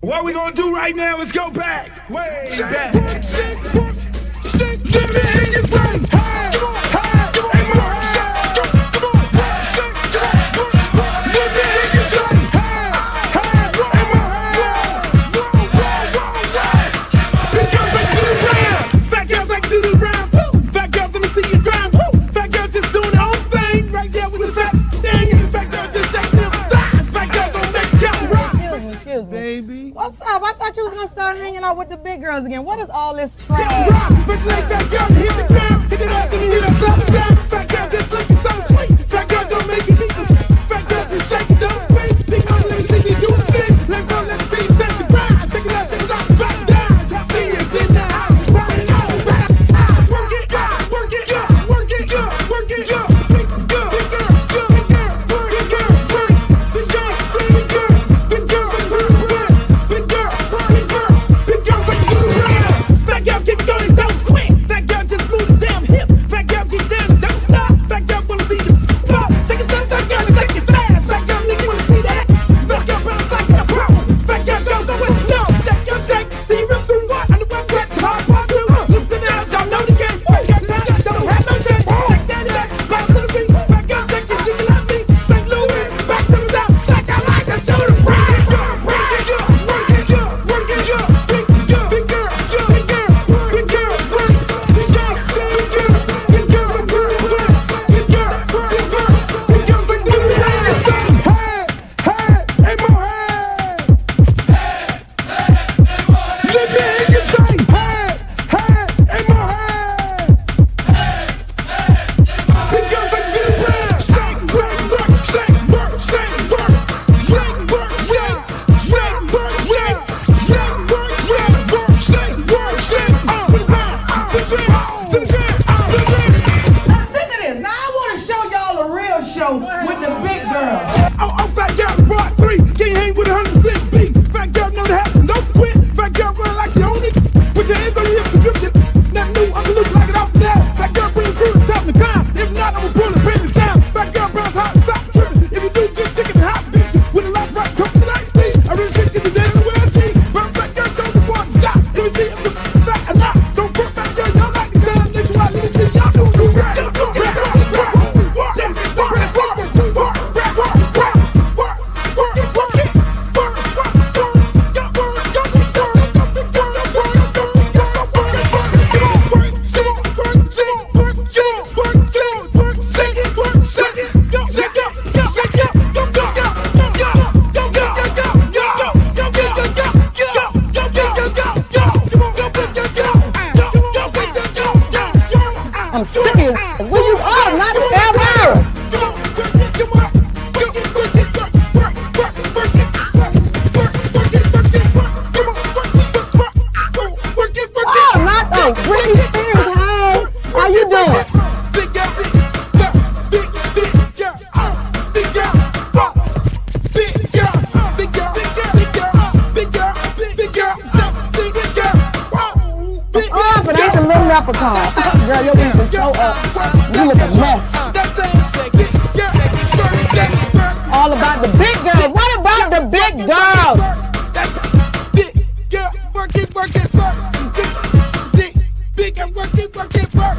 What we gonna do right now is go back, way back. Give me your friend. Baby. What's up? I thought you was gonna start hanging out with the big girls again. What is all this trash? Fat girl don't make it equal. Fat girl just shake it, don't break. Big on, let me see you do a thing. Let go, let me see you touch the ground. Shake it out, take it out, back down. Drop me in the house. Work it out, work it out, work it out, work it out, work it out. Big girl, big girl, big girl, big girl, big girl, big girl, big girl, big girl, big girl, big girl, like you around. Fat girl keep going, don't quit. Fat girl just move the damn hip. Fat girl get down, don't stop. Fat girl wanna see the pop. Shake it, stop, fat girl, shake it fast. Fat girl, nigga wanna see that. Fat girl bounce like a pro. Fat girl don't know what you know. Fat girl shake till you rip through what? On the wet wet, hard part two. Looks and outs, y'all know the game. Fat girl don't have no shame. Shake that back, back to the beat. Fat girl shake it, jiggle like me. St. Louis, back to the top. Like I like to do the ride. Work it up, work it up, work it up. Big girl, big girl, big girl, big girl, big girl, big girl, big girl, big girl, big girl, big girl, big girl, like you around. Hey, hey, more hey. Let me hear you say, hey, hey, more hey. Big girls like you around. Shake, work, work, shake, work, shake, work, shake, work, shake, shake, work, shake, shake, work, shake, work, shake, work, shake. Up and down, to the ground, to the ground, to the ground. I'm sick of this. Now I want to show y'all a real show with the big girls. Oh, fat girl, brought three. Can't hang with 106 beat. Fat girl know the happen, no quit. Fat girl run like you own it. Put your hands on your hips and grip it. Not new, I'm gonna look like it off now. Fat girl bring crew to top the climb. If not, I'ma pull the business down. Fat girl bounce hot, stop tripping. If you do get chicken and hot bitch with a lot right, come to the night speed. I really shit get the dead in the world team. But fat girl show the boy a shot. Let me see if the fat or not. Don't put fat girl, y'all like the down. Let you out, let me see y'all do the rap. I'm serious. Where you are? Not ever. Oh, not the Britney Spears. Hey, how you doing? Oh, but ain't the little leprechaun. Girl, your wings can show up. You look a mess. All about the big girls. What about the big girls? Big girl, work it, work it, work. Big girl, work it, work it, work.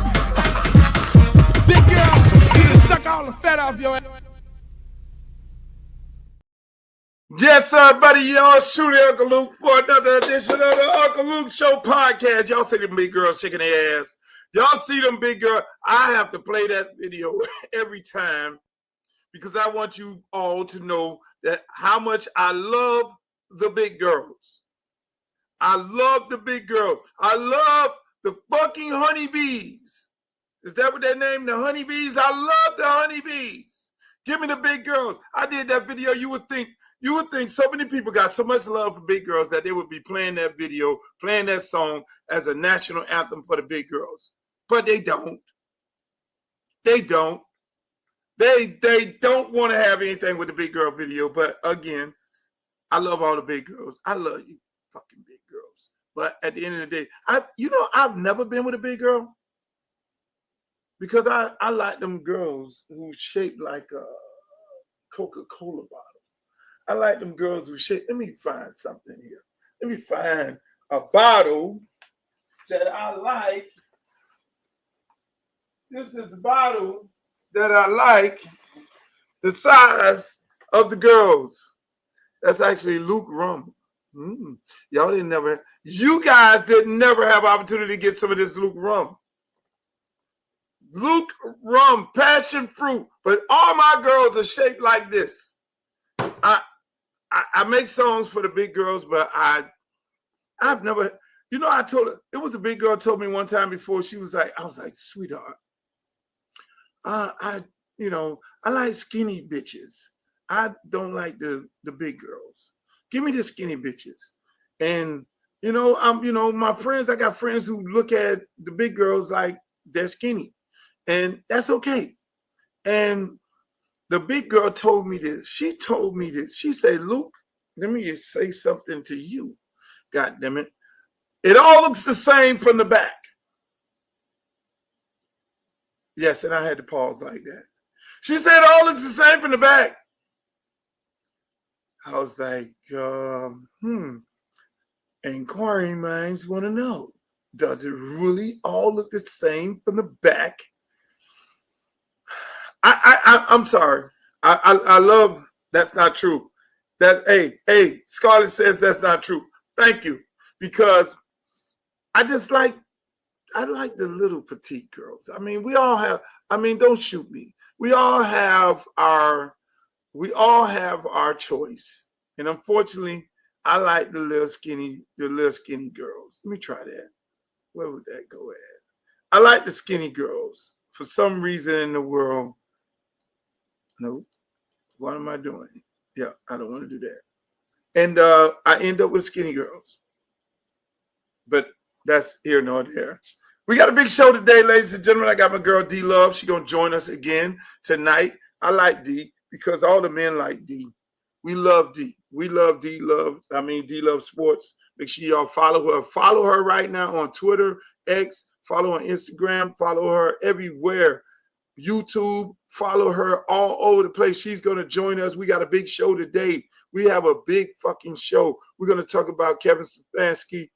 Big girl, you done suck all the fat off your ass. Yes, sir, buddy. Y'all shooting Uncle Luke for another edition of the Uncle Luke Show podcast. Y'all see them big girls shaking their ass. Y'all see them big girls. I have to play that video every time because I want you all to know that how much I love the big girls. I love the big girls. I love the fucking honeybees. Is that what they name? The honeybees? I love the honeybees. Give me the big girls. I did that video. You would think so many people got so much love for big girls that they would be playing that video, playing that song as a national anthem for the big girls. But they don't. They don't. They don't want to have anything with the big girl video. But again, I love all the big girls. I love you fucking big girls. But at the end of the day, I've never been with a big girl because I like them girls who shaped like a Coca-Cola bottle. I like them girls who shape. Let me find something here. Let me find a bottle that I like. This is the bottle that I like. The size of the girls. That's actually Luke rum. Y'all didn't never. You guys didn't never have opportunity to get some of this Luke rum. Luke rum, passion fruit. But all my girls are shaped like this. I make songs for the big girls, but I've never. You know, I told her, it was a big girl told me one time before, she was like, I was like, sweetheart, I like skinny bitches. I don't like the big girls. Give me the skinny bitches. And, my friends, I got friends who look at the big girls like they're skinny. And that's okay. And the big girl told me this. She told me this. She said, Luke, let me just say something to you. God damn it. It all looks the same from the back. Yes, and I had to pause like that. She said it all looks the same from the back. I was like, Inquiring minds want to know, does it really all look the same from the back? I'm sorry. I love that's not true. Hey, Scarlett says that's not true. Thank you. Because I like the little petite girls. I mean, don't shoot me. We all have our choice. And unfortunately, I like the little skinny girls. Let me try that. Where would that go at? I like the skinny girls. For some reason in the world. No. What am I doing? Yeah, I don't want to do that. And I end up with skinny girls. But that's here nor there. We got a big show today, ladies and gentlemen. I got my girl D Love. She's going to join us again tonight. I like D because all the men like D. We love D. We love D Love. D Love Sports. Make sure y'all follow her. Follow her right now on Twitter, X. Follow her on Instagram. Follow her everywhere. YouTube. Follow her all over the place. She's going to join us. We got a big show today. We have a big fucking show. We're going to talk about Kevin Stefanski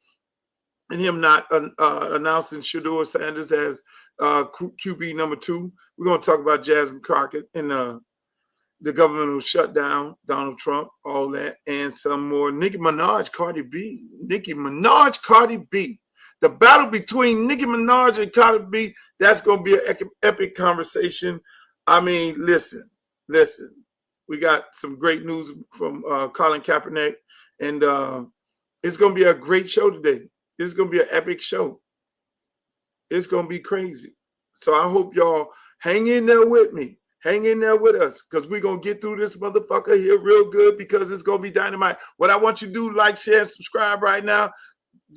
and him not announcing Deion Sanders as QB number 2. We're going to talk about Jasmine Crockett and the governmental shutdown, Donald Trump, all that, and some more. Nicki Minaj, Cardi B. Nicki Minaj, Cardi B. The battle between Nicki Minaj and Cardi B, that's going to be an epic conversation. Listen. We got some great news from Colin Kaepernick, and it's going to be a great show today. It's going to be an epic show. It's going to be crazy. So I hope y'all hang in there with me. Hang in there with us because we're going to get through this motherfucker here real good because it's going to be dynamite. What I want you to do, like, share, and subscribe right now.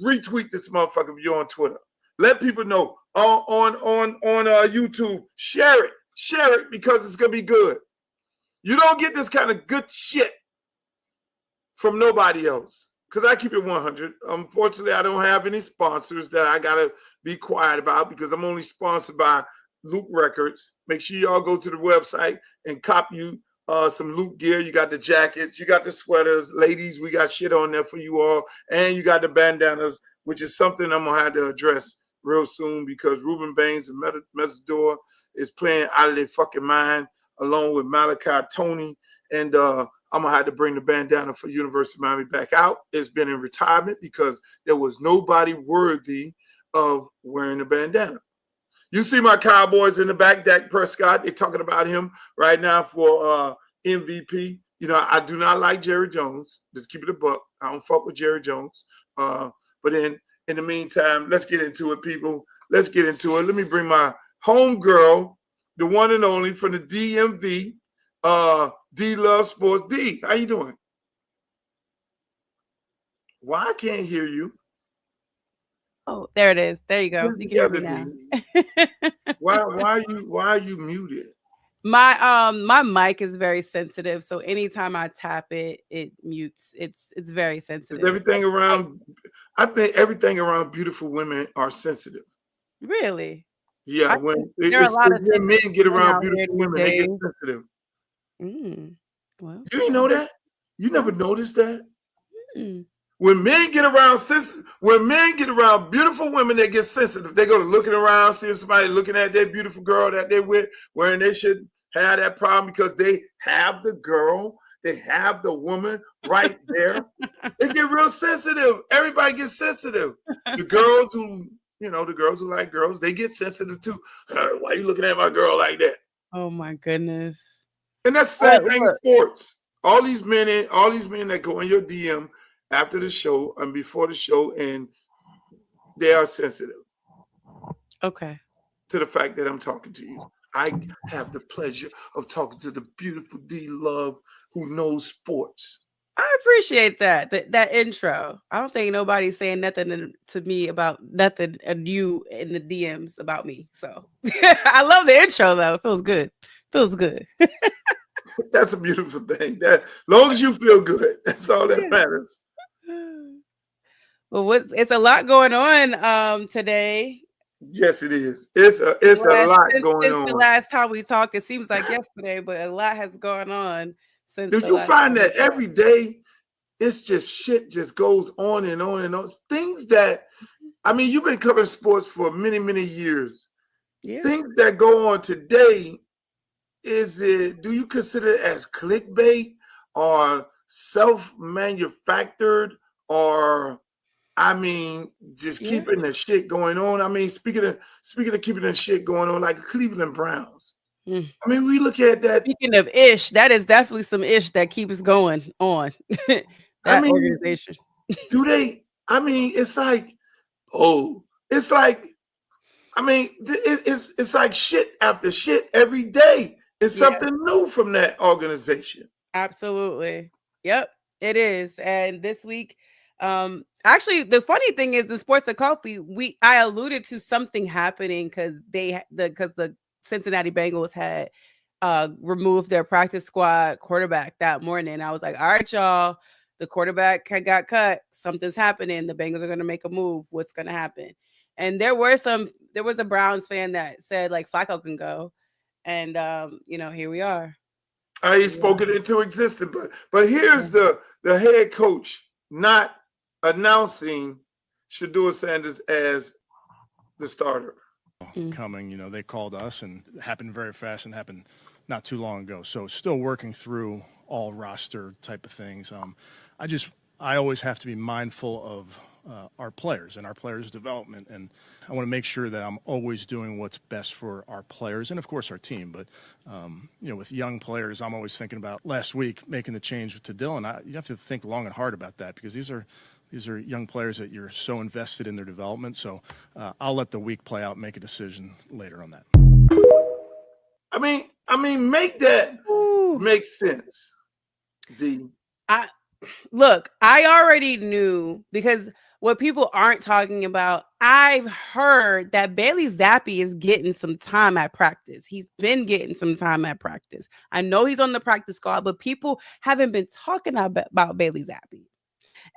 Retweet this motherfucker if you're on Twitter. Let people know on YouTube. Share it because it's going to be good. You don't get this kind of good shit from nobody else. Because I keep it 100. Unfortunately, I don't have any sponsors that I got to be quiet about because I'm only sponsored by Luke Records. Make sure y'all go to the website and cop you some Luke gear. You got the jackets. You got the sweaters. Ladies, we got shit on there for you all. And you got the bandanas, which is something I'm going to have to address real soon because Ruben Baines and Mezzador is playing out of their fucking mind along with Malachi Tony. And I'm going to have to bring the bandana for University of Miami back out. It's been in retirement because there was nobody worthy of wearing a bandana. You see my Cowboys in the back, Dak Prescott. They're talking about him right now for MVP. I do not like Jerry Jones. Just keep it a buck. I don't fuck with Jerry Jones. But in the meantime, let's get into it, people. Let's get into it. Let me bring my homegirl, the one and only from the DMV, D Love Sports. D, how you doing? Why I can't hear you? Oh, there it is. There you go. You can hear me now. Why are you muted? My mic is very sensitive, so anytime I tap it, it mutes. It's very sensitive. Everything around, I think everything around beautiful women are sensitive. Really? Yeah, when men get around beautiful women, they get sensitive. Well, you didn't know that? You never noticed that? when men get around beautiful women, they get sensitive. They go to looking around, see if somebody looking at that beautiful girl that they're with, wherein they should have that problem because they have the girl, they have the woman right there. They get real sensitive. Everybody gets sensitive. The girls who like girls, they get sensitive too. Why are you looking at my girl like that? Oh my goodness. And that's the same thing in sports. All these men that go in your DM after the show and before the show, and they are sensitive. Okay. To the fact that I'm talking to you. I have the pleasure of talking to the beautiful D Love who knows sports. I appreciate that intro. I don't think nobody's saying nothing to me about nothing and you in the DMs about me. So I love the intro though. It feels good. That's a beautiful thing. That as long as you feel good, that's all that matters. Well, it's a lot going on today. Yes, it is. It's a lot going on. Since the last time we talked, it seems like yesterday, but a lot has gone on since. Do you find that every day it's just shit just goes on and on and on? Things that, I mean, you've been covering sports for many, many years. Yeah. Things that go on today, do you consider it as clickbait or self-manufactured, or I mean, just keeping the shit going on? I mean, speaking of keeping the shit going on, like Cleveland Browns. I mean, we look at that. Speaking of ish, that is definitely some ish that keeps going on. Organization. Do they? I mean, it's like, it's like shit after shit every day. It's something new from that organization. Absolutely. Yep, it is. And this week, actually, the funny thing is, the Sports of Coffee, I alluded to something happening because the Cincinnati Bengals had removed their practice squad quarterback that morning. I was like, all right, y'all, the quarterback got cut. Something's happening. The Bengals are going to make a move. What's going to happen? And there was a Browns fan that said like Flacco can go. And, here we are. He spoke it into existence. But here's the head coach not announcing Deion Sanders as the starter. Coming, they called us, and it happened very fast and happened not too long ago. So still working through all roster type of things. I always have to be mindful of our players and our players' development, and I want to make sure that I'm always doing what's best for our players and, of course, our team. But with young players, I'm always thinking about last week making the change to Dylan. You have to think long and hard about that because these are young players that you're so invested in their development. So I'll let the week play out, make a decision later on that. I mean, make that make sense, D. Look, I already knew, because what people aren't talking about, I've heard that Bailey Zappi is getting some time at practice. He's been getting some time at practice. I know he's on the practice squad, but people haven't been talking about Bailey Zappi.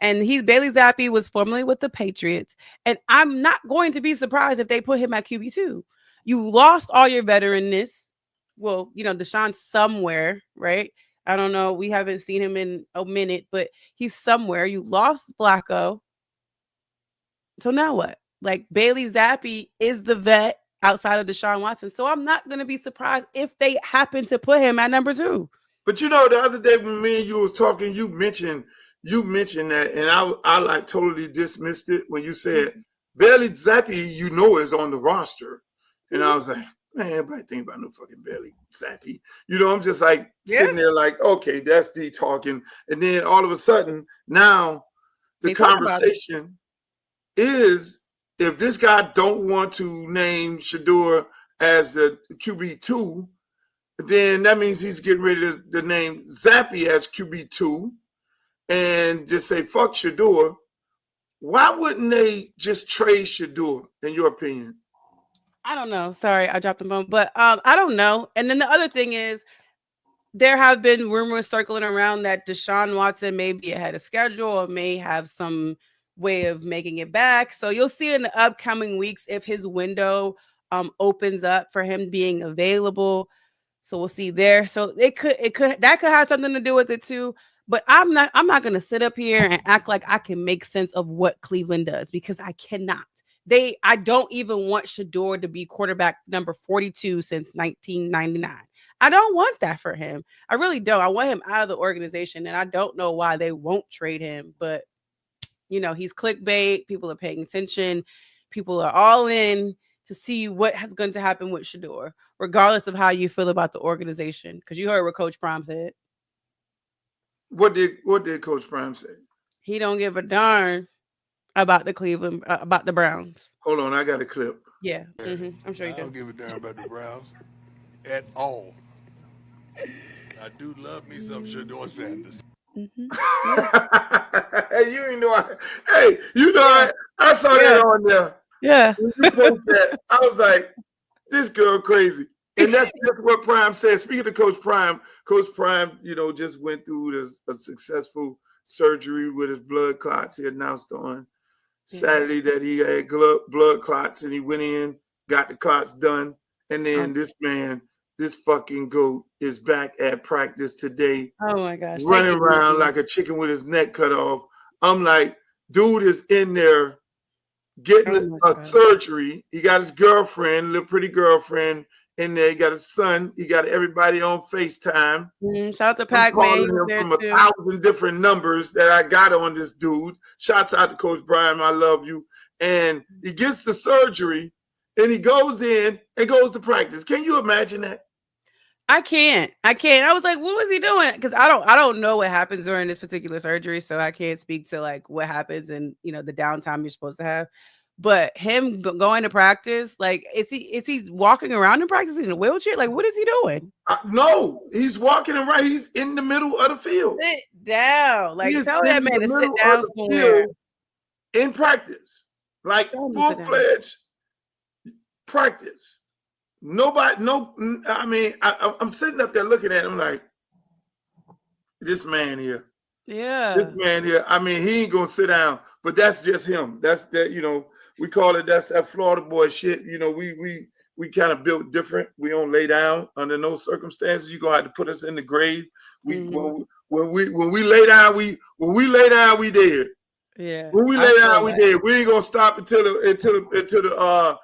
And Bailey Zappi was formerly with the Patriots. And I'm not going to be surprised if they put him at QB2. You lost all your veteranness. Well, Deshaun's somewhere, right? I don't know. We haven't seen him in a minute, but he's somewhere. You lost Flacco. So now what? Like, Bailey Zappi is the vet outside of Deshaun Watson. So I'm not going to be surprised if they happen to put him at number 2. But the other day when me and you was talking, you mentioned that, and I like totally dismissed it when you said Bailey Zappi, is on the roster. And I was like, man, everybody think about no fucking Bailey Zappi. I'm just like sitting there like, okay, that's D talking. And then all of a sudden, now the conversation is, if this guy don't want to name Shedeur as the QB2, then that means he's getting ready to name Zappi as QB2 and just say, fuck Shedeur. Why wouldn't they just trade Shedeur, in your opinion? I don't know. Sorry, I dropped the phone, but I don't know. And then the other thing is, there have been rumors circling around that Deshaun Watson may be ahead of schedule or may have some way of making it back. So you'll see in the upcoming weeks if his window opens up for him being available. So we'll see there. So that could have something to do with it too. But I'm not going to sit up here and act like I can make sense of what Cleveland does, because I cannot. I don't even want Shador to be quarterback number 42 since 1999. I don't want that for him. I really don't. I want him out of the organization, and I don't know why they won't trade him. But he's clickbait. People are paying attention. People are all in to see what has going to happen with Shador, regardless of how you feel about the organization. Because you heard what Coach Prime said. What did Coach Prime say? He don't give a darn about the Browns. Hold on, I got a clip. Yeah, I'm sure you do. I don't give a damn about the Browns at all. I do love me some Deion Sanders. Hey, you ain't know. I saw that on there. Yeah. When you post that, I was like, this girl crazy. And that's what Prime said. Speaking of Coach Prime, just went through a successful surgery with his blood clots. He announced on Saturday that he had blood clots, and he went in, got the clots done. And then this fucking goat is back at practice today. Oh my gosh. Running around like a chicken with his neck cut off. I'm like, dude is in there getting a surgery. He got his girlfriend, little pretty girlfriend in there. He got his son. He got everybody on FaceTime. Shout out to Pac-Man. From 1,000 different numbers that I got on this dude. Shouts out to Coach Brian. I love you. And he gets the surgery, and he goes in and goes to practice. Can you imagine that? I can't. I was like, what was he doing? Because I don't know what happens during this particular surgery, so I can't speak to like what happens and the downtime you're supposed to have. But him going to practice, like, is he walking around in practice in a wheelchair? Like, what is he doing? No, he's walking around. He's in the middle of the field. Sit down. Like, tell that man to sit down somewhere. In practice, like full-fledged practice. I'm sitting up there looking at him like, this man here. Yeah. This man here. I mean, he ain't gonna sit down, but that's just him. That's that, we call it, that's that Florida boy shit. We kind of built different. We don't lay down under no circumstances. You're gonna have to put us in the grave. When we lay down, we dead. Yeah. When we lay down, we dead. We ain't gonna stop until the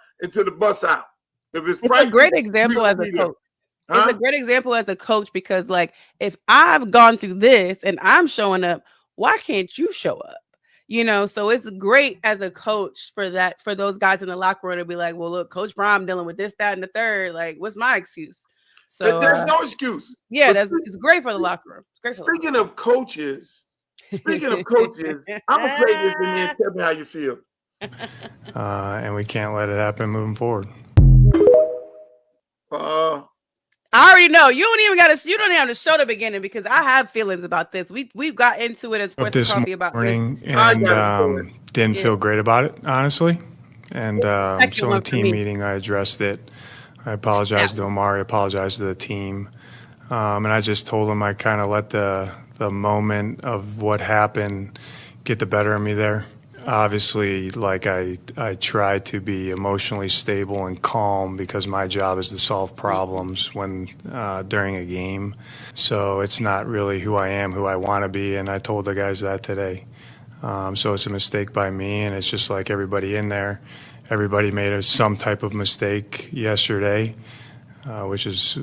bus out. It's a great example as a coach. It's a great example as a coach, because like, if I've gone through this and I'm showing up, why can't you show up? So it's great as a coach for those guys in the locker room to be like, well, look, Coach Prime dealing with this, that, and the third. Like, what's my excuse? So there's no excuse. Yeah, it's great for the locker room. Speaking of coaches, I'm gonna play this and then tell me how you feel. And we can't let it happen moving forward. I already know. You don't even have to show the beginning, because I have feelings about this. We've got into it as Sports Coffee about morning this. And didn't feel great about it, honestly. And so in the team meeting, I addressed it. I apologized to Omari, apologized to the team. And I just told him I kind of let the moment of what happened get the better of me there. Obviously, like I try to be emotionally stable and calm, because my job is to solve problems when during a game. So it's not really who I am, who I want to be, and I told the guys that today. So it's a mistake by me, and it's just like everybody in there. Everybody made some type of mistake yesterday, which is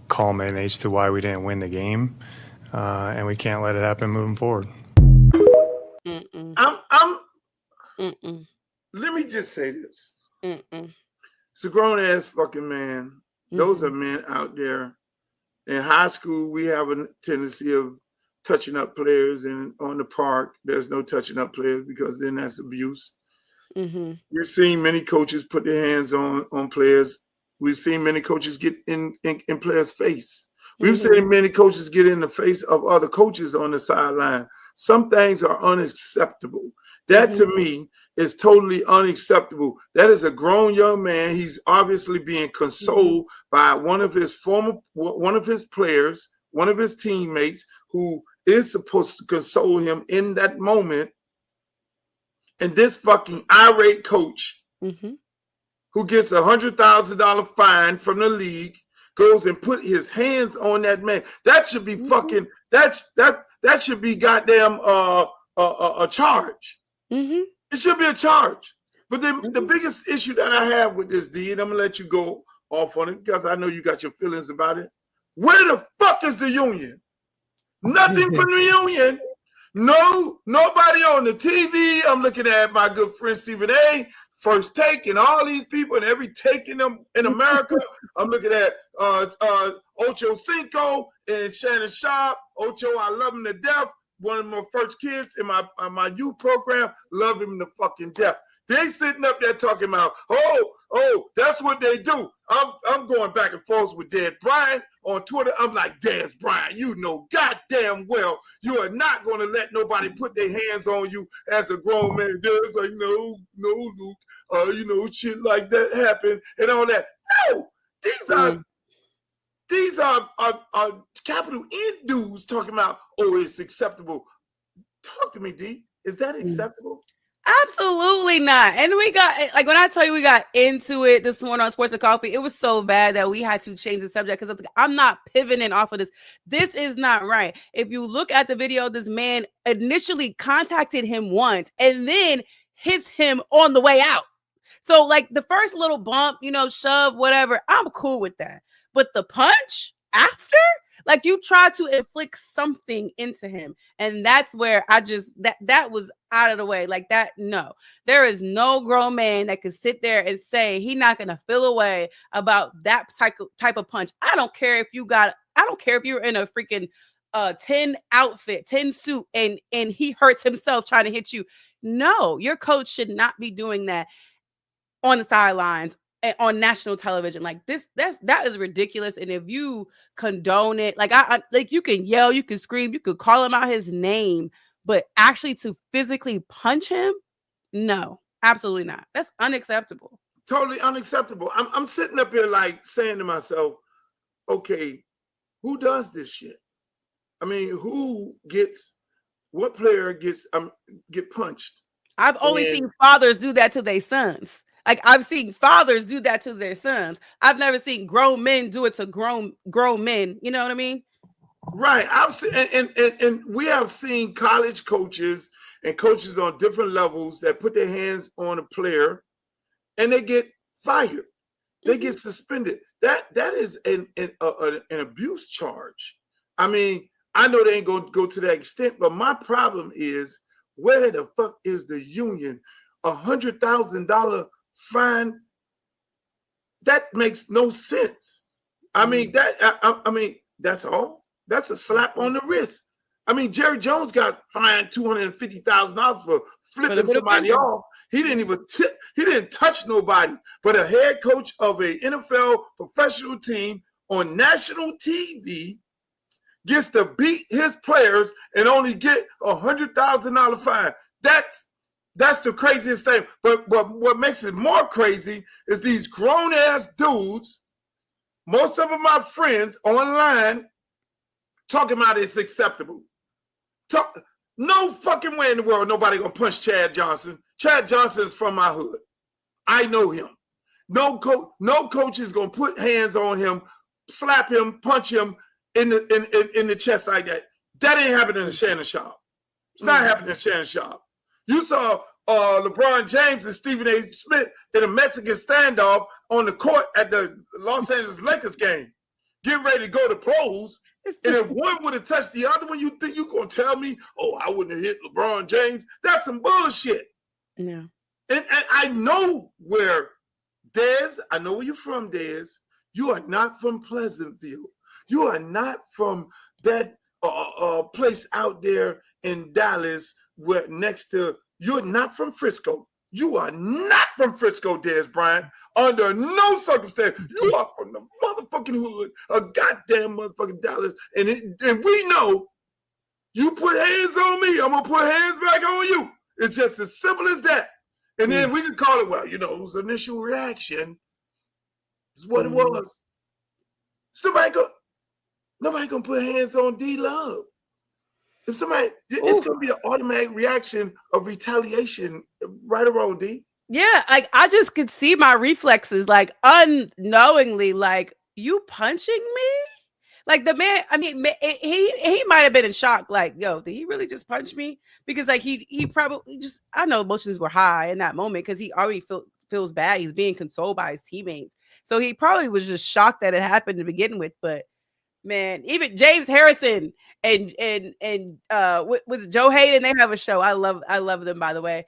culminates to why we didn't win the game, and we can't let it happen moving forward. Let me just say this. It's a grown-ass fucking man. Those are men out there. In high school, we have a tendency of touching up players, and on the park, there's no touching up players, because then that's abuse. We've seen many coaches put their hands on players. We've seen many coaches get in players' face. We've seen many coaches get in the face of other coaches on the sideline. Some things are unacceptable. That to me is totally unacceptable. That is a grown young man. He's obviously being consoled by one of his players, one of his teammates, who is supposed to console him in that moment. And this fucking irate coach, who gets $100,000 fine from the league, goes and put his hands on that man. That should be fucking, that's that should be goddamn a charge. Mm-hmm. It should be a charge. But then the biggest issue that I have with this, D, and I'm gonna let you go off on it because I know you got your feelings about it. Where the fuck is the union? Nothing from the union. No, nobody on the TV. I'm looking at my good friend Stephen A. First Take and all these people and every take in them in America. I'm looking at Ocho Cinco and Shannon Sharp. Ocho, I love him to death. One of my first kids in my youth program, love him to fucking death. They sitting up there talking about, oh, that's what they do. I'm going back and forth with Dad Brian on Twitter. I'm like, Dad Brian, you know goddamn well you are not going to let nobody put their hands on you as a grown man does. Like, no, Luke, shit like that happen and all that. No, these are capital N dudes talking about, oh, it's acceptable. Talk to me, D. Is that acceptable? Absolutely not. And we got, like, when I tell you we got into it this morning on Sports and Coffee, it was so bad that we had to change the subject because I'm not pivoting off of this. This is not right. If you look at the video, this man initially contacted him once and then hits him on the way out. So, like, the first little bump, shove, whatever, I'm cool with that. But the punch after? Like, you try to inflict something into him. And that's where I just, that was out of the way. Like that, no. There is no grown man that can sit there and say he's not going to feel away about that type of punch. I don't care if you're in a freaking 10 outfit, 10 suit, and he hurts himself trying to hit you. No, your coach should not be doing that on the sidelines on national television. Like that is ridiculous. And if you condone it, like like you can yell, you can scream, you could call him out his name, but actually to physically punch him, no, absolutely not. That's unacceptable. Totally unacceptable. I'm sitting up here like saying to myself, okay, who does this shit? I mean, what player get punched? I've only seen fathers do that to their sons. Like I've seen fathers do that to their sons. I've never seen grown men do it to grown men. You know what I mean? Right. I've seen, and we have seen college coaches and coaches on different levels that put their hands on a player, and they get fired. They get suspended. That is an abuse charge. I mean, I know they ain't going to go to that extent, but my problem is, where the fuck is the union? $100,000 fine? That makes no sense. I mean, that's all. That's a slap on the wrist. I mean, Jerry Jones got fined $250,000 for flipping somebody off. He didn't touch nobody, but a head coach of a NFL professional team on national TV gets to beat his players and only get $100,000 fine. That's the craziest thing. But what makes it more crazy is these grown ass dudes, most of them are friends online, talking about it's acceptable. No fucking way in the world nobody gonna punch Chad Johnson. Chad Johnson is from my hood. I know him. No coach is gonna put hands on him, slap him, punch him in the chest like that. That ain't happening in Shannon Sharp. It's not happening in Shannon Sharp. You saw LeBron James and Stephen A. Smith in a Mexican standoff on the court at the Los Angeles Lakers game, getting ready to go to blows. And if one would have touched the other one, you think you're going to tell me, oh, I wouldn't have hit LeBron James? That's some bullshit. Yeah. And I know where, Dez, I know where you're from, Dez. You are not from Pleasantville. You are not from that place out there in Dallas where you're not from Frisco. You are not from Frisco, Dez Bryant. Under no circumstance. You are from the motherfucking hood of goddamn motherfucking Dallas. And we know you put hands on me, I'm going to put hands back on you. It's just as simple as that. And then we can call it, well, it was initial reaction. It's what it was. So nobody going to put hands on D-Love. If somebody, it's going to be an automatic reaction of retaliation, right or wrong, D? Yeah, like I just could see my reflexes, like unknowingly, like, you punching me? Like the man, I mean, he might have been in shock. Like, yo, did he really just punch me? Because like he probably just, I know emotions were high in that moment because he already feels bad. He's being consoled by his teammates, so he probably was just shocked that it happened to begin with. But man, even James Harrison and was Joe Hayden, they have a show. I love them, by the way.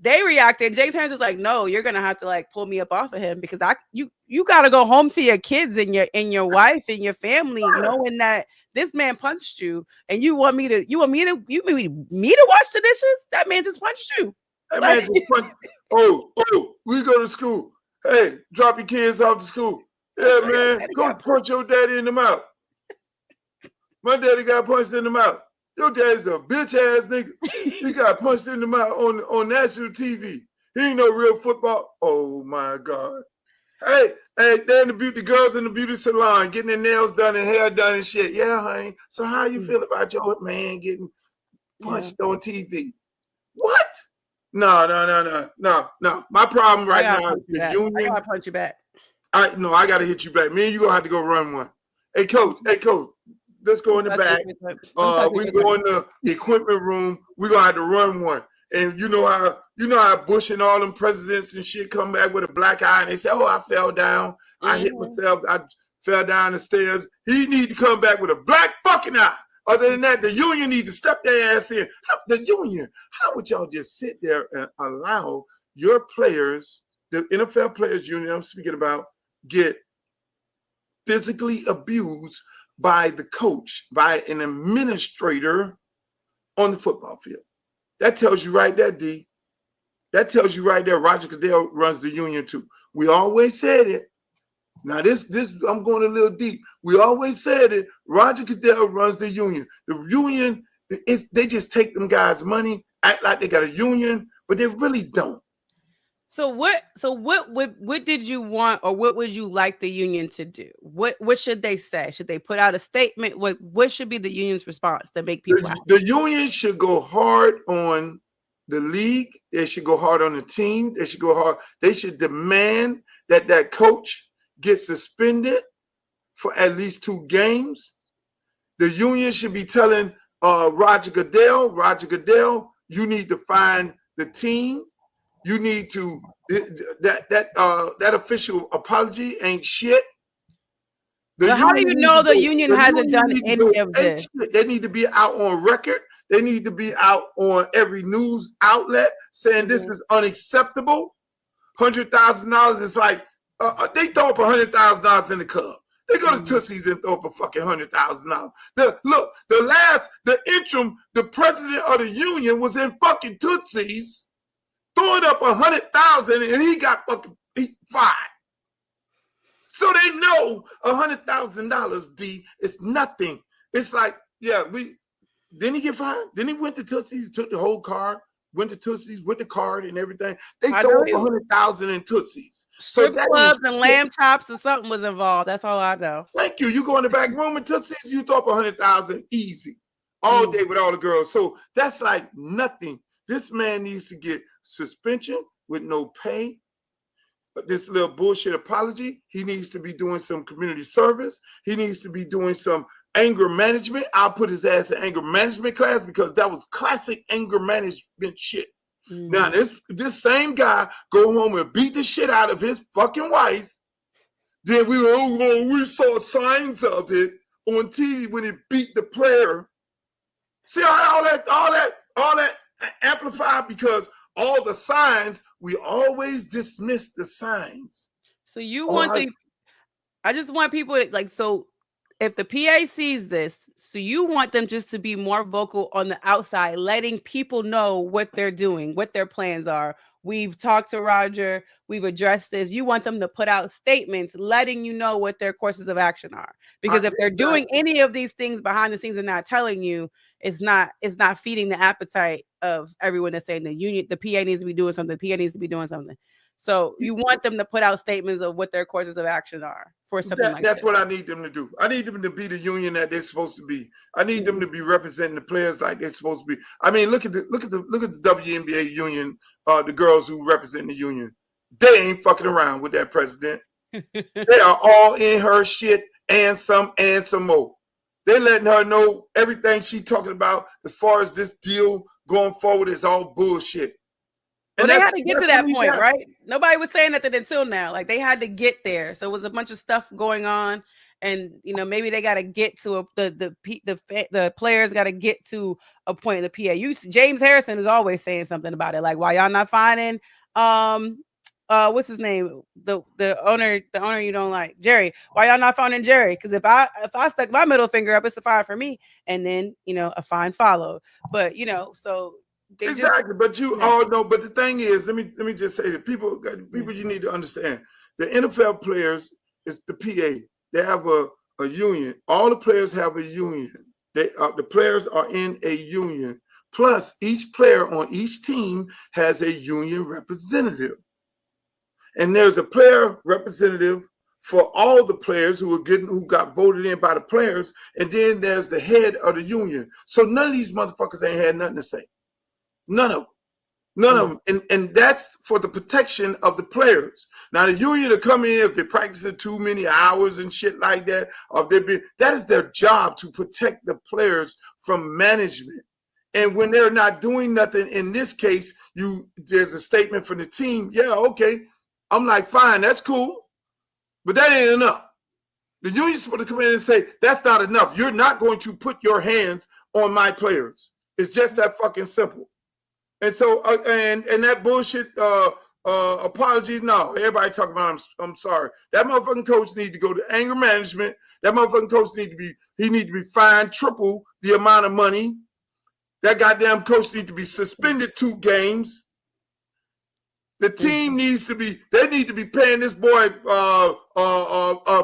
They reacted. James Harrison was like, "No, you're gonna have to like pull me up off of him because you gotta go home to your kids and your wife and your family, knowing that this man punched you, and you want me to wash the dishes? That man just punched you. That man just punched. Oh, we go to school. Hey, drop your kids off to school. Yeah, man, go punch your daddy in the mouth. My daddy got punched in the mouth. Your daddy's a bitch ass nigga. He got punched in the mouth on national TV. He ain't no real football. Oh my God. Hey, they're in the girls in the beauty salon getting their nails done and hair done and shit. Yeah, honey. So how you feel about your man getting punched on TV? What? No. My problem right now is the union. I gotta punch you back. I gotta hit you back. Me and you gonna have to go run one. Hey, coach. Let's go in the back. We go in the equipment room. We're gonna have to run one. And you know how Bush and all them presidents and shit come back with a black eye and they say, "Oh, I fell down. I hit myself. I fell down the stairs." He need to come back with a black fucking eye. Other than that, the union need to step their ass in. The union, how would y'all just sit there and allow your players, the NFL players union I'm speaking about, get physically abused by the coach, by an administrator on the football field? That tells you right there, D. That tells you right there, Roger Goodell runs the union too. We always said it. Now this I'm going a little deep. We always said it. Roger Goodell runs the union. The union they just take them guys' money, act like they got a union, but they really don't. So what did you want, or what would you like the union to do? What should they say? Should they put out a statement? What should be the union's response to make people happy? The union should go hard on the league. They should go hard on the team. They should go hard. They should demand that coach gets suspended for at least 2 games. The union should be telling Roger Goodell, you need to find the team. You need to that official apology ain't shit. How do you know the union hasn't done any of this? They need to be out on record. They need to be out on every news outlet saying this is unacceptable. $100,000 is like they throw up $100,000 in the club. They go to Tootsie's and throw up a fucking $100,000. The interim, the president of the union was in fucking Tootsie's, throwing up $100,000, and he got fucking fired. So they know $100,000, D, is nothing. It's like, didn't he get fired? Then he went to Tootsie's, took the whole card, went to Tootsie's with the card and everything. They throw up $100,000 in Tootsie's. Strip clubs and lamb chops or something was involved. That's all I know. Thank you. You go in the back room in Tootsie's, you throw up $100,000 easy all day with all the girls. So that's like nothing. This man needs to get suspension with no pay. This little bullshit apology. He needs to be doing some community service. He needs to be doing some anger management. I'll put his ass in anger management class because that was classic anger management shit. Now this same guy go home and beat the shit out of his fucking wife. Then we saw signs of it on TV when he beat the player. See all that amplified because all the signs, we always dismiss the signs. So you want I just want people to like, so if the PA sees this, so you want them just to be more vocal on the outside, letting people know what they're doing, what their plans are. We've talked to Roger, we've addressed this. You want them to put out statements, letting you know what their courses of action are. Because if they're doing any of these things behind the scenes and not telling you, it's not feeding the appetite of everyone that's saying the PA needs to be doing something. The PA needs to be doing something. So you want them to put out statements of what their courses of action are for something like that. That's what I need them to do. I need them to be the union that they're supposed to be. I need them to be representing the players like they're supposed to be. I mean, look at the WNBA union, the girls who represent the union. They ain't fucking around with that president. They are all in her shit and some more. They're letting her know everything she's talking about as far as this deal going forward is all bullshit. Well, they had to get to that point, right? Nobody was saying nothing until now. Like they had to get there. So it was a bunch of stuff going on, and maybe they got to get to the players got to get to a point in the PA. James Harrison is always saying something about it, like why y'all not finding what's his name, the owner you don't like, Jerry. Why y'all not finding Jerry? Because if I stuck my middle finger up, it's a fine for me, and then a fine followed. But so. Exactly, but you all know. But the thing is, let me just say that people you need to understand. The NFL players is the PA. They have a union. All the players have a union. The players are in a union. Plus, each player on each team has a union representative, and there's a player representative for all the players who got voted in by the players, and then there's the head of the union. So none of these motherfuckers ain't had nothing to say. None of them. And that's for the protection of the players. Now, the union will come in if they're practicing too many hours and shit like that, or that is their job to protect the players from management. And when they're not doing nothing, in this case, there's a statement from the team. Yeah, okay. I'm like, fine, that's cool. But that ain't enough. The union's supposed to come in and say, that's not enough. You're not going to put your hands on my players. It's just that fucking simple. And so, and that bullshit apology, no. Everybody talking about, I'm sorry. That motherfucking coach need to go to anger management. That motherfucking coach need to be fined triple the amount of money. That goddamn coach need to be suspended 2 games. The team they need to be paying this boy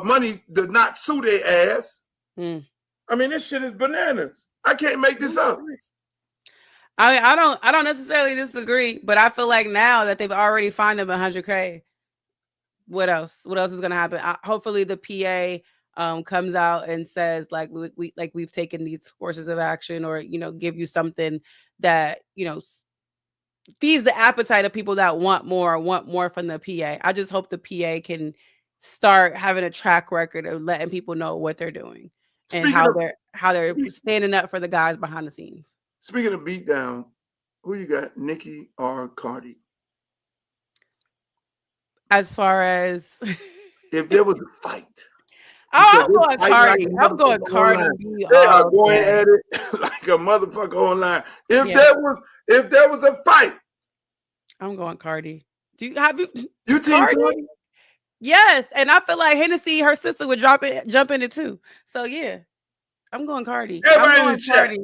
money to not sue their ass. I mean, this shit is bananas. I can't make this up. I don't necessarily disagree, but I feel like now that they've already fined them $100K, what else? What else is going to happen? Hopefully the PA comes out and says we've taken these courses of action, or give you something that feeds the appetite of people that want more from the PA. I just hope the PA can start having a track record of letting people know what they're doing and how they're standing up for the guys behind the scenes. Speaking of beatdown, who you got, Nicki or Cardi? As far as if there was a fight. I'm going Cardi. I'm going Cardi B. They are going at it like a motherfucker online. If there was a fight, I'm going Cardi. You team Cardi? Yes, and I feel like Hennessy, her sister, would jump in it too. So yeah, I'm going Cardi. Everybody in the chat.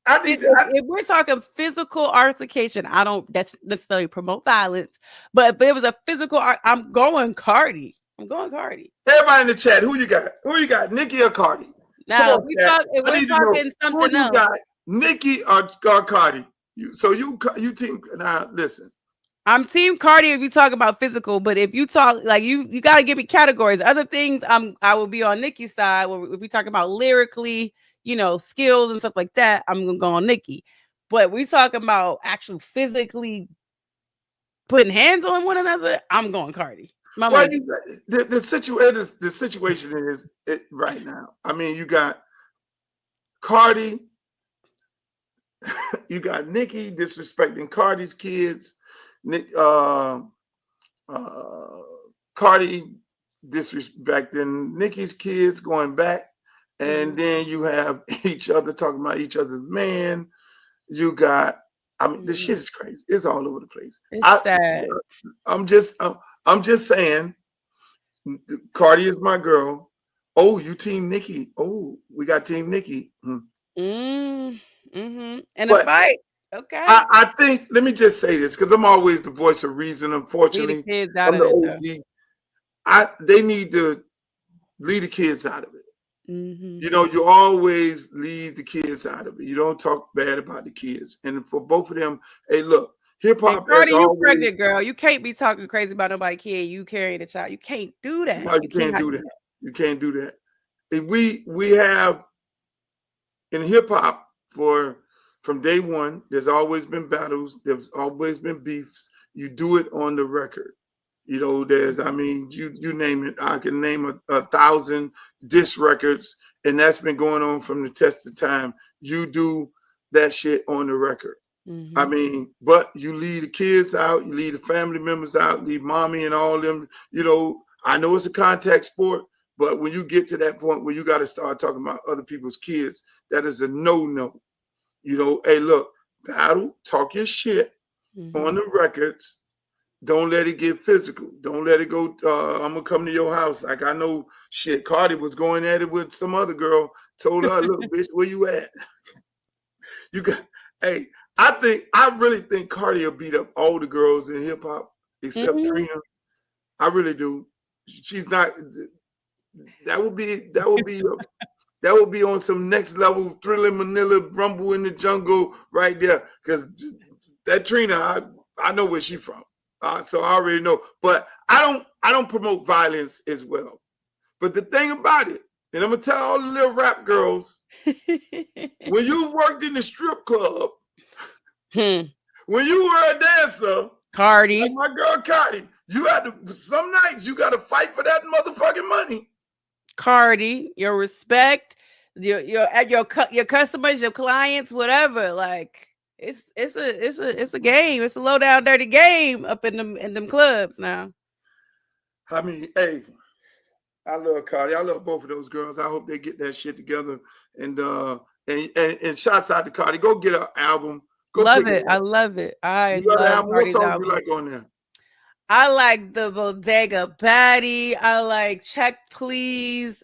If we're talking physical altercation, I don't necessarily promote violence, but if it was a physical, I'm going Cardi. Everybody in the chat, who you got? Who you got, Nicki or Cardi? Now, if we're talking something else. Got, Nicki or Cardi? You team. Now listen. I'm team Cardi if you talk about physical, but if you talk like you got to give me categories. Other things, I will be on Nicki's side. If we talk about lyrically, skills and stuff like that, I'm gonna go on Nicki. But we talking about actual physically putting hands on one another, I'm going Cardi. The situation is right now. I mean, you got Cardi, you got Nicki disrespecting Cardi's kids, Cardi disrespecting Nicki's kids, going back. And then you have each other talking about each other's man. You got, this shit is crazy. It's all over the place. It's sad. I'm just saying, Cardi is my girl. Oh, you team Nicki. Oh, we got team Nicki. And a fight. Okay. I think, let me just say this, because I'm always the voice of reason, unfortunately. Lead the kids out of it. They need to lead the kids out of it. You always leave the kids out of it. You don't talk bad about the kids. And for both of them, hey, look, hip hop. Cardi, you pregnant girl. You can't be talking crazy about nobody's kid. You carrying a child. You can't do that. No, you can't do that. You can't do that. If we have in hip hop from day one, there's always been battles. There's always been beefs. You do it on the record. You know, there's, I mean, you name it. I can name 1,000 disc records, and that's been going on from the test of time. You do that shit on the record. I mean, but you leave the kids out, you leave the family members out, leave mommy and all them. You know, I know it's a contact sport, but when you get to that point where you got to start talking about other people's kids, that is a no-no. You know, hey, look, battle, talk your shit on the records. Don't let it get physical. Don't let it go. I'm gonna come to your house. Like I know, shit. Cardi was going at it with some other girl. Told her, "Look, bitch, where you at? You got." Hey, I really think Cardi will beat up all the girls in hip hop except Trina. I really do. She's not. That would be on some next level Thriller Manila Rumble in the Jungle right there. Because that Trina, I know where she from. So I already know, but I don't promote violence as well. But the thing about it, and I'm gonna tell all the little rap girls, when you worked in the strip club, when you were a dancer, Cardi, like my girl Cardi, you had to. Some nights you got to fight for that motherfucking money. Cardi, your respect, your customers, your clients, whatever, like. It's a game. It's a low down dirty game up in them clubs now. I mean, hey, I love Cardi. I love both of those girls. I hope they get that shit together. And shouts out to Cardi. Go get an album. Go love it. I love it. I love what song you like on there? I like the Bodega Baddie. I like Check Please.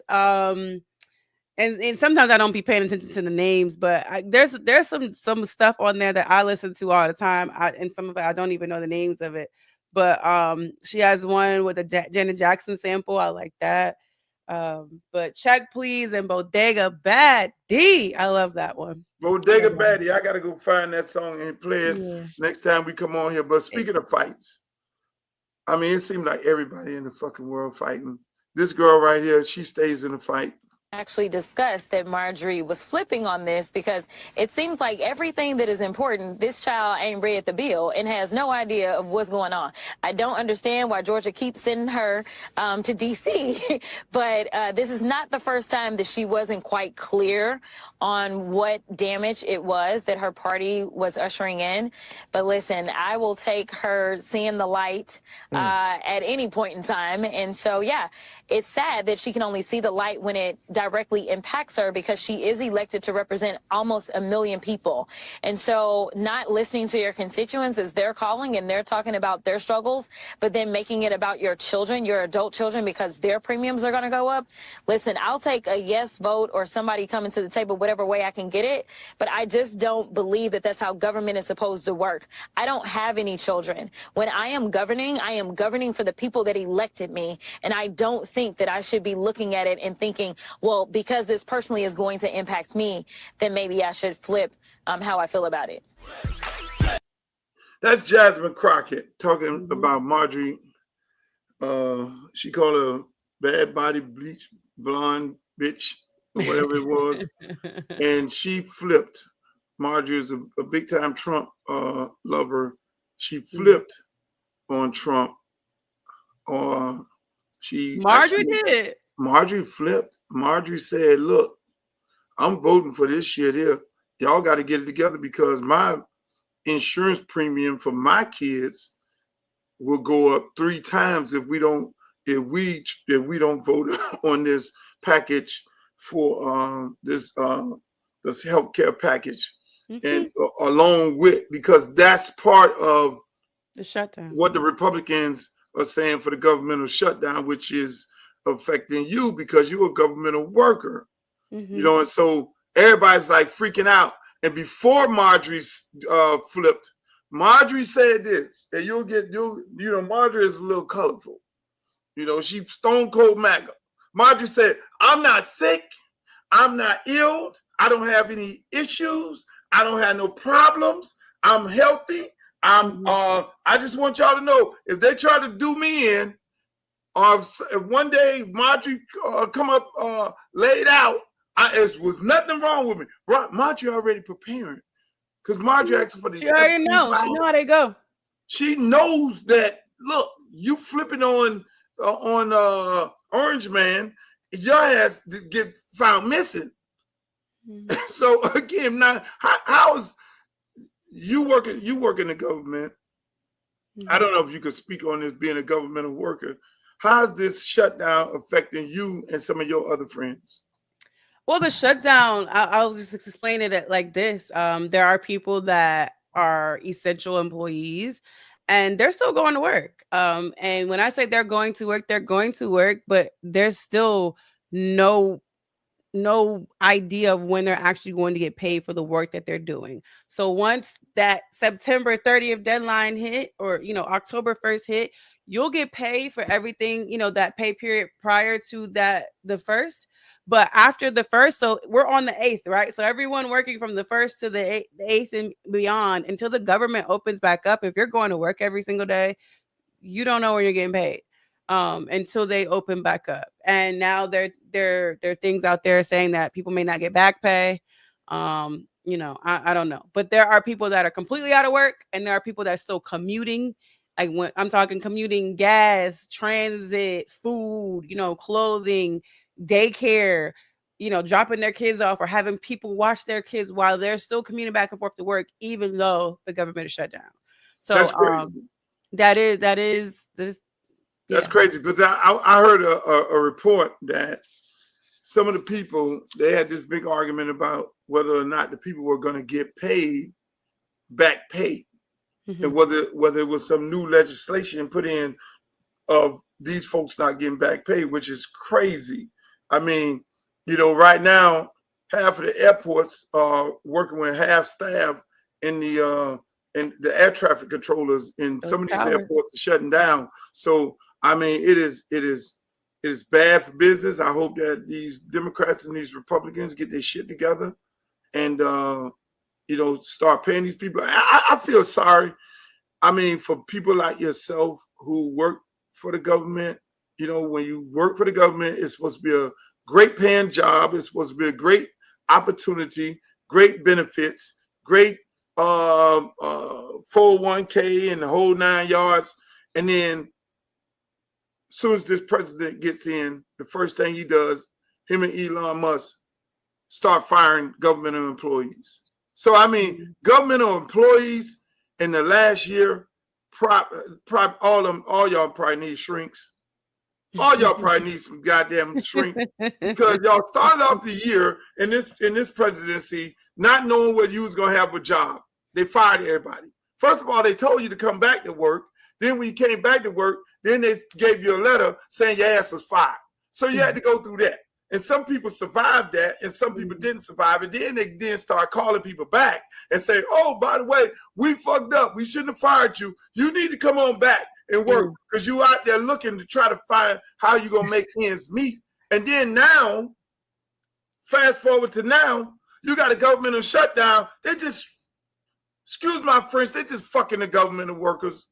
And sometimes I don't be paying attention to the names, but there's some stuff on there that I listen to all the time. And some of it I don't even know the names of it. But she has one with a Janet Jackson sample. I like that. But Check Please and Bodega Baddie. I love that one. Bodega Baddie. I gotta go find that song and play it next time we come on here. But speaking of fights, I mean, it seems like everybody in the fucking world fighting. This girl right here, she stays in the fight. Actually discussed that Marjorie was flipping on this because it seems like everything that is important, this child ain't read the bill and has no idea of what's going on. I don't understand why Georgia keeps sending her to D.C., but this is not the first time that she wasn't quite clear on what damage it was that her party was ushering in. But listen, I will take her seeing the light at any point in time. And so, yeah, it's sad that she can only see the light when it directly impacts her because she is elected to represent almost 1 million people. And so not listening to your constituents as they're calling and they're talking about their struggles, but then making it about your children, your adult children, because their premiums are going to go up. Listen, I'll take a yes vote or somebody coming to the table, whatever way I can get it. But I just don't believe that that's how government is supposed to work. I don't have any children. When I am governing for the people that elected me. And I don't think that I should be looking at it and thinking, well, because this personally is going to impact me, then maybe I should flip how I feel about it. That's Jasmine Crockett talking about Marjorie. She called her bad body bleach blonde bitch or whatever it was. And she flipped. Marjorie is a big time Trump lover. She flipped on Trump. Marjorie did. Marjorie flipped. Marjorie said, look, I'm voting for this shit here. Y'all got to get it together because my insurance premium for my kids will go up 3 times if we don't vote on this package for this healthcare package. And along with, because that's part of the shutdown, what the Republicans are saying for the governmental shutdown, which is affecting you because you're a governmental worker, you know, and so everybody's like freaking out. And before Marjorie flipped, Marjorie said this, and Marjorie is a little colorful. You know, she's stone cold MAGA. Marjorie said, I'm not sick. I'm not ill. I don't have any issues. I don't have no problems. I'm healthy. I just want y'all to know, if they try to do me in, if one day Marjorie come up laid out, it was nothing wrong with me. Marjorie already preparing, because Marjorie asked for this. She already knows. She know how they go. She knows that. Look, you flipping on Orange Man, your ass get found missing. Mm-hmm. So again, now how is you working in the government? Mm-hmm. I don't know if you could speak on this being a governmental worker. How is this shutdown affecting you and some of your other friends? Well, the shutdown, I'll just explain it like this. There are people that are essential employees and they're still going to work. And when I say they're going to work, but there's still no idea of when they're actually going to get paid for the work that they're doing. So once that September 30th deadline hit, or, October 1st hit, you'll get paid for everything, that pay period prior to that, the 1st. But after the 1st, so we're on the 8th, right? So everyone working from the 1st to the 8th and beyond until the government opens back up. If you're going to work every single day, you don't know when you're getting paid until they open back up. And now there are things out there saying that people may not get back pay. I don't know. But there are people that are completely out of work, and there are people that are still commuting. Like when I'm talking commuting, gas, transit, food, clothing, daycare, dropping their kids off or having people watch their kids while they're still commuting back and forth to work, even though the government is shut down. So that's crazy. That's crazy, because I heard a report that some of the people, they had this big argument about whether or not the people were going to get paid back pay, mm-hmm. and whether it was some new legislation put in of these folks not getting back pay, which is crazy. I mean, right now, half of the airports are working with half staff in the air traffic controllers in some of these airports are shutting down. So, I mean, it is bad for business. I hope that these Democrats and these Republicans get their shit together and, start paying these people. I feel sorry. I mean, for people like yourself who work for the government, when you work for the government, it's supposed to be a great paying job. It's supposed to be a great opportunity, great benefits, great 401k and the whole 9 yards. And then as soon as this president gets in, the first thing he does, him and Elon Musk start firing governmental employees. So, I mean, governmental employees in the last year, all y'all probably need shrinks. All y'all probably need some goddamn shrink, because y'all started off the year in this presidency not knowing whether you was gonna have a job. They fired everybody. First of all, they told you to come back to work. Then when you came back to work, then they gave you a letter saying your ass was fired. So you had to go through that. And some people survived that, and some people didn't survive it. Then they then start calling people back and say, oh, by the way, we fucked up. We shouldn't have fired you. You need to come on back and work, because you out there looking to try to find how you're going to make ends meet. And then now, fast forward to now, you got a governmental shutdown. They just, excuse my French, they just fucking the governmental workers.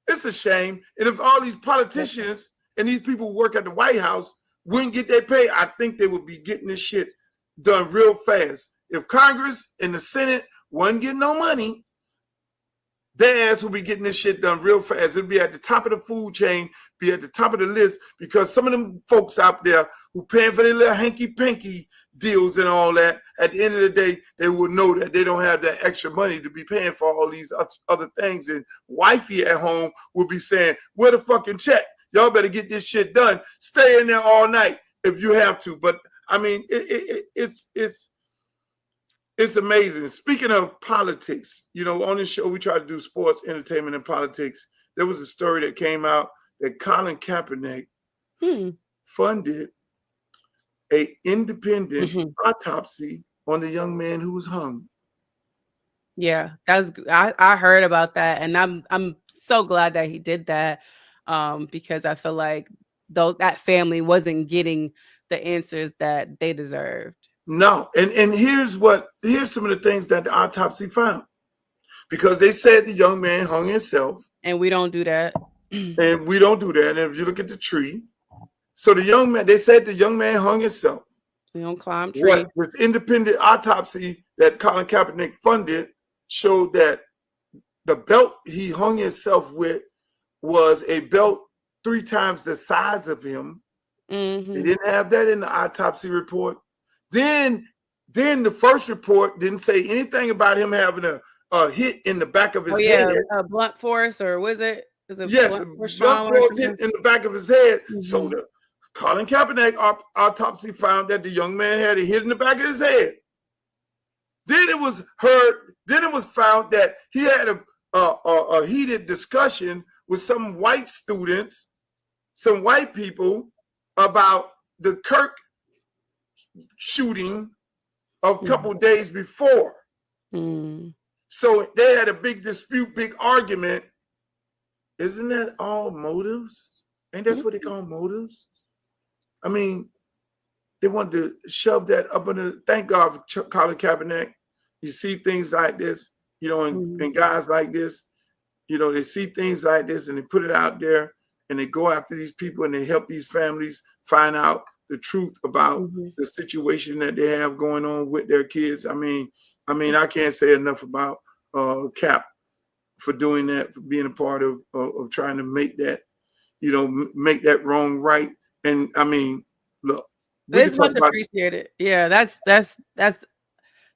It's a shame. And if all these politicians and these people who work at the White House wouldn't get their pay, I think they would be getting this shit done real fast. If Congress and the Senate wasn't getting no money, their ass will be getting this shit done real fast. It'll be at the top of the food chain, be at the top of the list, because some of them folks out there who paying for their little hanky-panky deals and all that, at the end of the day, they will know that they don't have that extra money to be paying for all these other things. And wifey at home will be saying, where the fucking check? Y'all better get this shit done. Stay in there all night if you have to. But, I mean, it's amazing. Speaking of politics, on this show, we try to do sports, entertainment, and politics. There was a story that came out that Colin Kaepernick funded an independent autopsy on the young man who was hung. Yeah, I heard about that, and I'm so glad that he did that, because I feel like that family wasn't getting the answers that they deserved. No, and here's some of the things that the autopsy found, because they said the young man hung himself, and we don't do that. And we don't do that. And if you look at the tree, so they said the young man hung himself. We don't climb trees. What this independent autopsy that Colin Kaepernick funded showed that the belt he hung himself with was a belt 3 times the size of him. Mm-hmm. They didn't have that in the autopsy report. Then the first report didn't say anything about him having a hit in the back of his head. A blunt force, or was it? Yes, blunt force hit in the back of his head. Mm-hmm. So the Colin Kaepernick autopsy found that the young man had a hit in the back of his head. Then it was found that he had a heated discussion with some white students, some white people, about the Kirk shooting a couple days before. Mm. So they had a big dispute, big argument. Isn't that all motives? Ain't that what they call motives? I mean, they want to shove that up under. Thank God for Colin Kaepernick. You see things like this, and guys like this, they see things like this and they put it out there and they go after these people and they help these families find out the truth about the situation that they have going on with their kids. I mean, I can't say enough about Cap for doing that, for being a part of trying to make that, make that wrong right. And I mean, look, it's much appreciated. Yeah, that's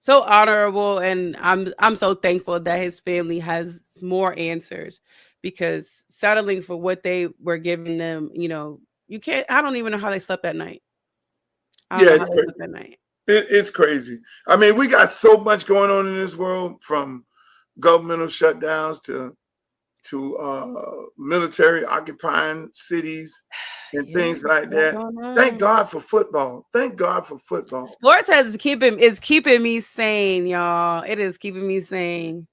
so honorable, and I'm so thankful that his family has more answers, because settling for what they were giving them, you can't. I don't even know how they slept that night. It's crazy. I mean, we got so much going on in this world, from governmental shutdowns to military occupying cities and things like that. Thank God for football. Thank God for football. Sports is keeping me sane, y'all. It is keeping me sane.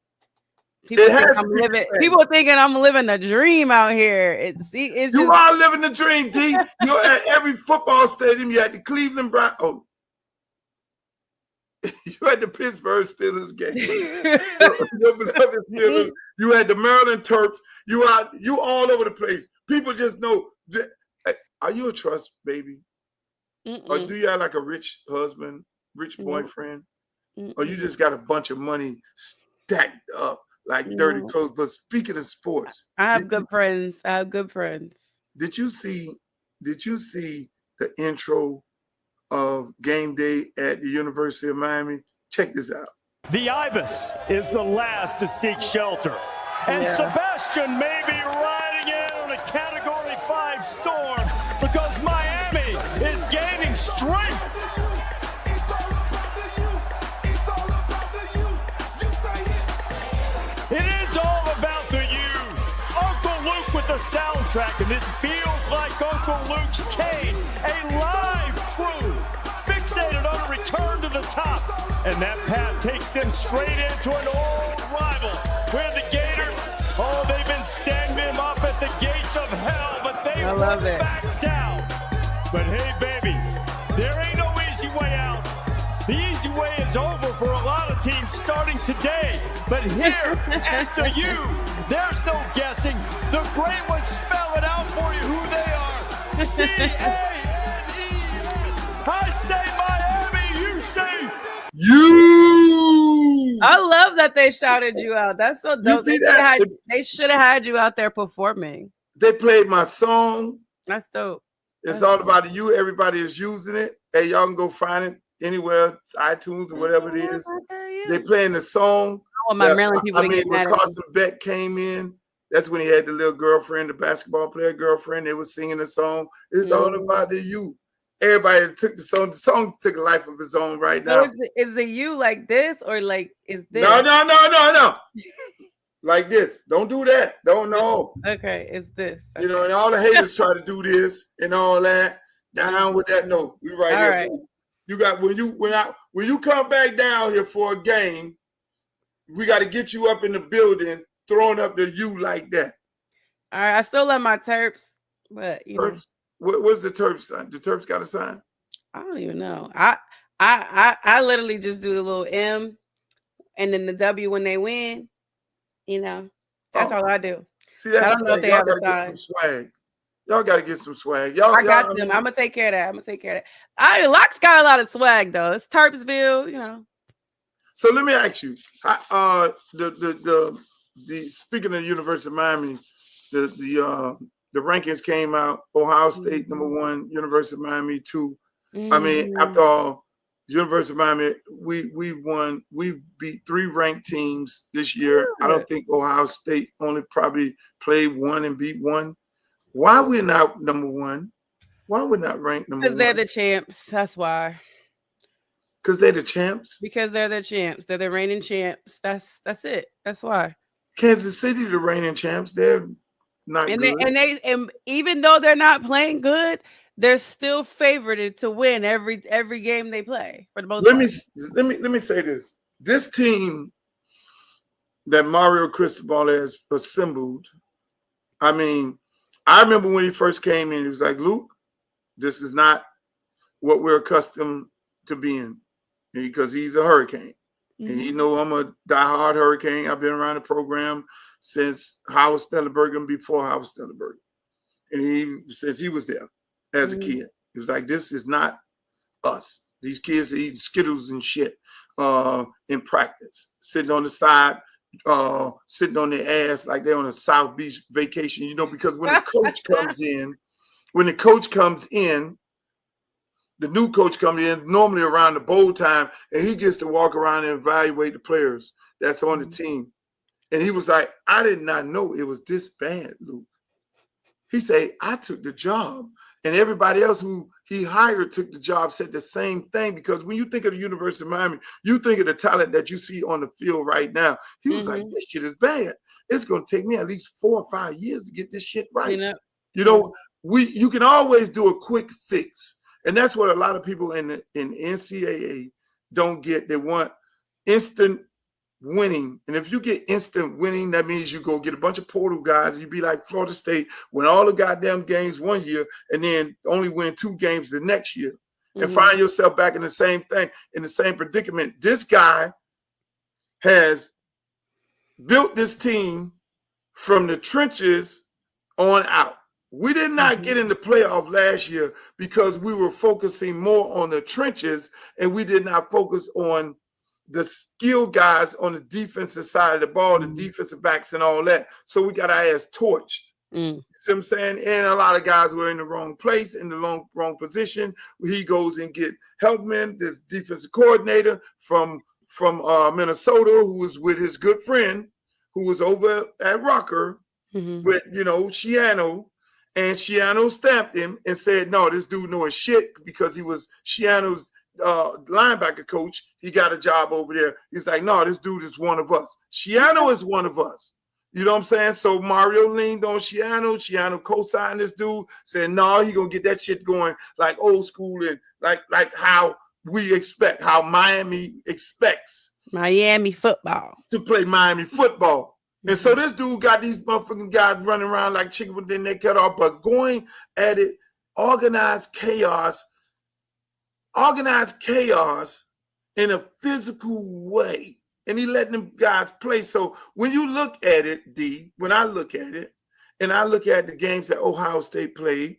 People thinking I'm living the dream out here. You are living the dream, D. You're at every football stadium. You're at the Cleveland Browns. Oh, you had the Pittsburgh Steelers game. Your beloved Steelers. You had the Maryland Terps. You all over the place. People just know. Are you a trust baby? Or do you have like a rich husband, rich boyfriend? Or you just got a bunch of money stacked up like dirty clothes? But speaking of sports, I have good friends. Did you see the intro of game day at the University of Miami? Check this out. The Ibis is the last to seek shelter. And Sebastian may be riding in on a Category 5 storm because Miami is gaining strength. It is all about the youth. Uncle Luke with the soundtrack, and this feels like Uncle Luke's Cane, a live crew fixated on a return to the top. And that path takes them straight into an old rival, where the Gators, they've been standing them up at the gates of hell, but they won't back down. But hey, baby, there ain't no easy way out. The easy way is over for a lot of teams starting today. But here at the U, there's no guessing. The great ones spell it out for you who they are. C-A-N-E-S. I say Miami, you say you. I love that they shouted you out. That's so dope. They should have had you out there performing. They played my song. That's dope. It's all about you. Everybody is using it. Hey, y'all can go find it anywhere, iTunes or whatever it is. They playing the song. I want my Maryland people to get mad at me. When Carson Beck came in, that's when he had the little girlfriend, the basketball player girlfriend. They were singing the song. It's all about the you. Everybody took the song. The song took a life of its own right now. So is the you like this, or like is this? No. Like this. Don't do that. Don't know. Okay, it's this. Okay. And all the haters try to do this and all that. Down with that note. We right all here. Right. You got when you come back down here for a game, we got to get you up in the building, throwing up the U like that. All right, I still love my Terps, but Terps. What's the Terps sign? The Terps got a sign? I don't even know. I literally just do the little M and then the W when they win. That's all I do. See, that's I don't know if they have a sign. Swag. Y'all got to get some swag. I got them. I'm gonna take care of that. Locke's got a lot of swag though. It's Terpsville, So let me ask you, the speaking of the University of Miami, the rankings came out. Ohio State #1, University of Miami 2. I mean, after all, University of Miami, we won. We beat 3 ranked teams this year. I don't think Ohio State only probably played 1 and beat 1. Why we're not #1? Why we're not ranked #1? Because they're the champs. That's why. Because they're the champs. Because they're the champs. They're the reigning champs. That's it. That's why. Kansas City, the reigning champs. They're not good. And even though they're not playing good, they're still favored to win every game they play for the most part. Let me say this. This team that Mario Cristobal has assembled, I mean, I remember when he first came in, he was like, Luke, this is not what we're accustomed to being, because he's a Hurricane. And you know I'm a diehard Hurricane. I've been around the program since Howard Stellenberg and before Howard Stellenberg. And since he was there as a kid. He was like, this is not us. These kids eat Skittles and shit in practice, sitting on the side, sitting on their ass like they're on a South Beach vacation, you know, because when the coach comes in, the new coach comes in normally around the bowl time, and he gets to walk around and evaluate the players that's on the team. And he was like, I did not know it was this bad, Luke. He said, I took the job. And everybody else who he hired took the job, said the same thing, because when you think of the University of Miami, you think of the talent that you see on the field right now. He was like, this shit is bad. It's going to take me at least 4 or 5 years to get this shit right. You know, you can always do a quick fix. And that's what a lot of people in NCAA don't get. They want instant winning. And if you get instant winning, that means you go get a bunch of portal guys. You be like Florida State, win all the goddamn games one year and then only win 2 games the next year, and find yourself back in the same thing, in the same predicament. This guy has built this team from the trenches on out. We did not get in the playoff last year because we were focusing more on the trenches, and we did not focus on the skill guys on the defensive side of the ball, the defensive backs and all that. So we got our ass torched. You see what I'm saying? And a lot of guys were in the wrong place, in the wrong position. He goes and get Helpman, this defensive coordinator from Minnesota, who was with his good friend, who was over at Rucker with, you know, Shiano. And Shiano stamped him and said, no, this dude knows shit, because he was Shiano's linebacker coach. He got a job over there. He's like, no, this dude is one of us. Shiano is one of us. You know what I'm saying? So Mario leaned on Shiano. Shiano co-signed this dude, said, no, he gonna get that shit going like old school, and like how we expect, how Miami expects Miami football to play Miami football. And so this dude got these motherfucking guys running around like chicken with their neck cut off, but going at it, organized chaos in a physical way. And he letting them guys play. So when you look at it, D, when I look at it, and I look at the games that Ohio State played,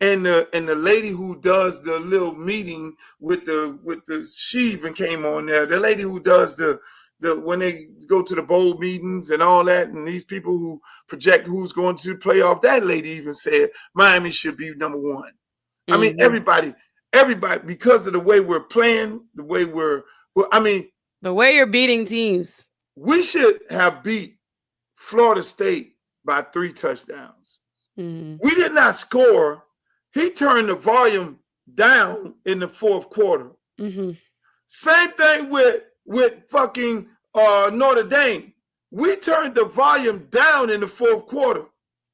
and the lady who does the little meeting with the she even came on there, the lady who does the when they go to the bowl meetings and all that, and these people who project who's going to the playoff, that lady even said Miami should be #1. I mean, everybody, because of the way we're playing, the way the way you're beating teams. We should have beat Florida State by 3 touchdowns. We did not score. He turned the volume down in the 4th quarter. Same thing with fucking Notre Dame. We turned the volume down in the 4th quarter.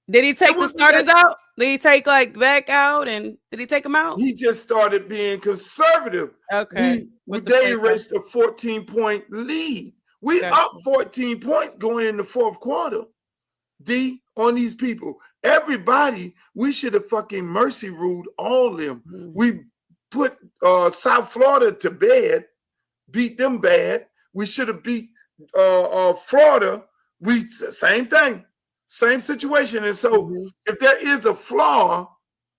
Did he take the starters out? Did he take back out, and did he take them out? He just started being conservative. Okay. They erased a 14-point lead. We up 14 points going in the 4th quarter. D, on these people. Everybody, we should have fucking mercy ruled all of them. We put South Florida to bed, beat them bad. We should have beat Florida. Same thing, same situation. And so if there is a flaw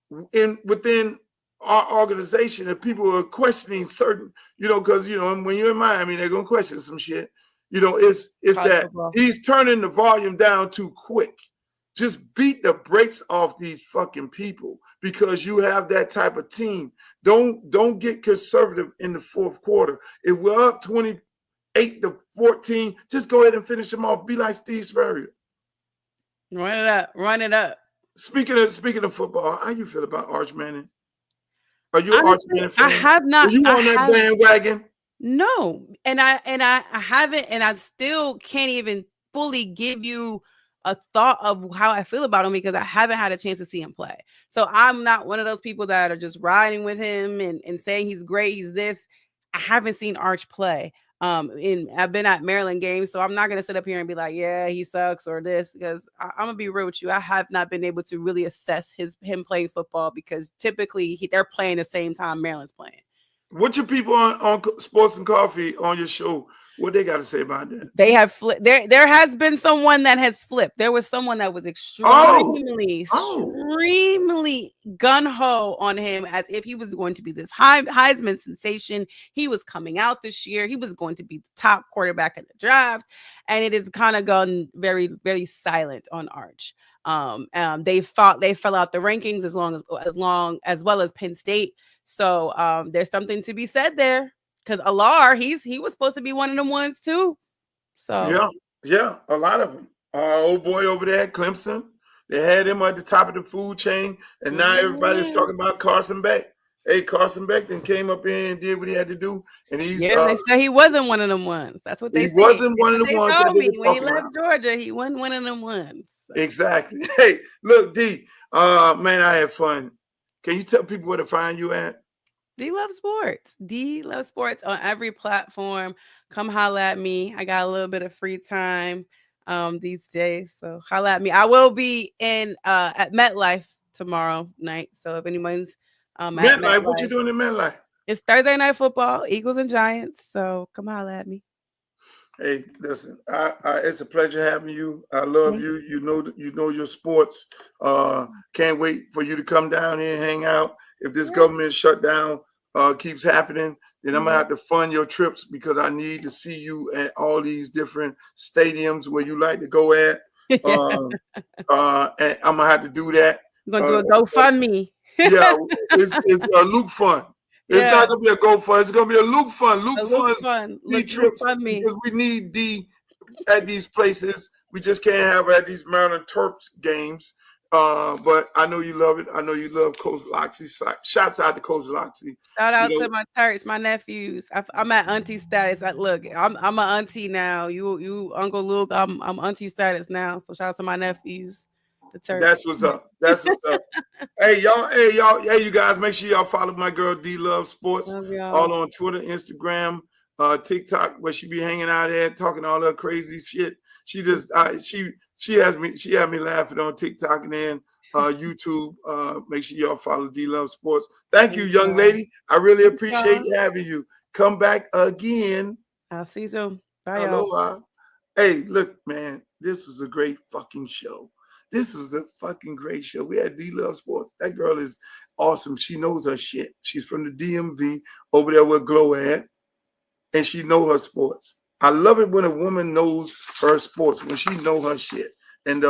within our organization, and people are questioning certain, because when you're in Miami, they're gonna question some shit. It's that he's turning the volume down too quick. Just beat the brakes off these fucking people because you have that type of team. Don't get conservative in the fourth quarter. If we're up 28-14, just go ahead and finish them off. Be like Steve Spurrier. Run it up. Run it up. Speaking of football, how you feel about Arch Manning? Are you an Arch Honestly, Manning fan? I have not. Are you on that bandwagon? No, and I haven't, and I still can't even fully give you a thought of how I feel about him because I haven't had a chance to see him play. So I'm not one of those people that are just riding with him and saying he's great, he's this. I haven't seen Arch play. I've been at Maryland games, so I'm not gonna sit up here and be like, yeah, he sucks or this, because I'm gonna be real with you. I have not been able to really assess him playing football because typically they're playing the same time Maryland's playing. What your people on Sports and Coffee on your show, what they got to say about that? They have flipped. There has been someone that has flipped. There was someone that was extremely gung-ho on him as if he was going to be this Heisman sensation. He was coming out this year. He was going to be the top quarterback in the draft. And it has kind of gone very, very silent on Arch. They fell out the rankings as well as Penn State. So there's something to be said there. Because Alar, he was supposed to be one of them ones too. So yeah, a lot of them. Old boy over there at Clemson, they had him at the top of the food chain, and now everybody's talking about Carson Beck. Hey, Carson Beck then came up in and did what he had to do, and he's they said he wasn't one of them ones. That's what they said. He wasn't one of the ones that they when he left Georgia. He wasn't one of them ones. So. Exactly. Hey, look, D, man, I had fun. Can you tell people where to find you at? D Love Sports. D Love Sports on every platform. Come holla at me. I got a little bit of free time these days. So holla at me. I will be in at MetLife tomorrow night. So if anyone's at MetLife, what you doing in MetLife? It's Thursday Night Football, Eagles and Giants. So come holla at me. Hey, listen, it's a pleasure having you. I love you. You know your sports. Can't wait for you to come down here and hang out. If this government shutdown keeps happening, then I'm gonna have to fund your trips because I need to see you at all these different stadiums where you like to go at. And I'm gonna have to do that. You're gonna do a GoFundMe. Yeah, it's a Luke Fund. It's not gonna be a GoFund. It's gonna be a Luke Fund. Luke Fund. Trips because we need D at these places. We just can't have at these Maryland Terps games. But I know you love it. I know you love Coach Loxley. Shouts out to Coach Loxley. Shout out to my Terps, my nephews. I'm at auntie status. Look, I'm an auntie now. You Uncle Luke. I'm auntie status now. So shout out to my nephews. That's what's up. That's what's up. Hey, you guys, make sure y'all follow my girl D Love Sports all on Twitter, Instagram, TikTok, where she be hanging out there talking all that crazy shit. She just she had me laughing on TikTok and then YouTube. Make sure y'all follow D Love Sports. Thank you, young lady. I really appreciate having you. Come back again. I'll see you soon. Bye, y'all. Hey, look, man, this was a great fucking show. This was a fucking great show. We had D Love Sports. That girl is awesome. She knows her shit. She's from the DMV over there where Glow at, and she know her sports. I love it when a woman knows her sports, when she know her shit. And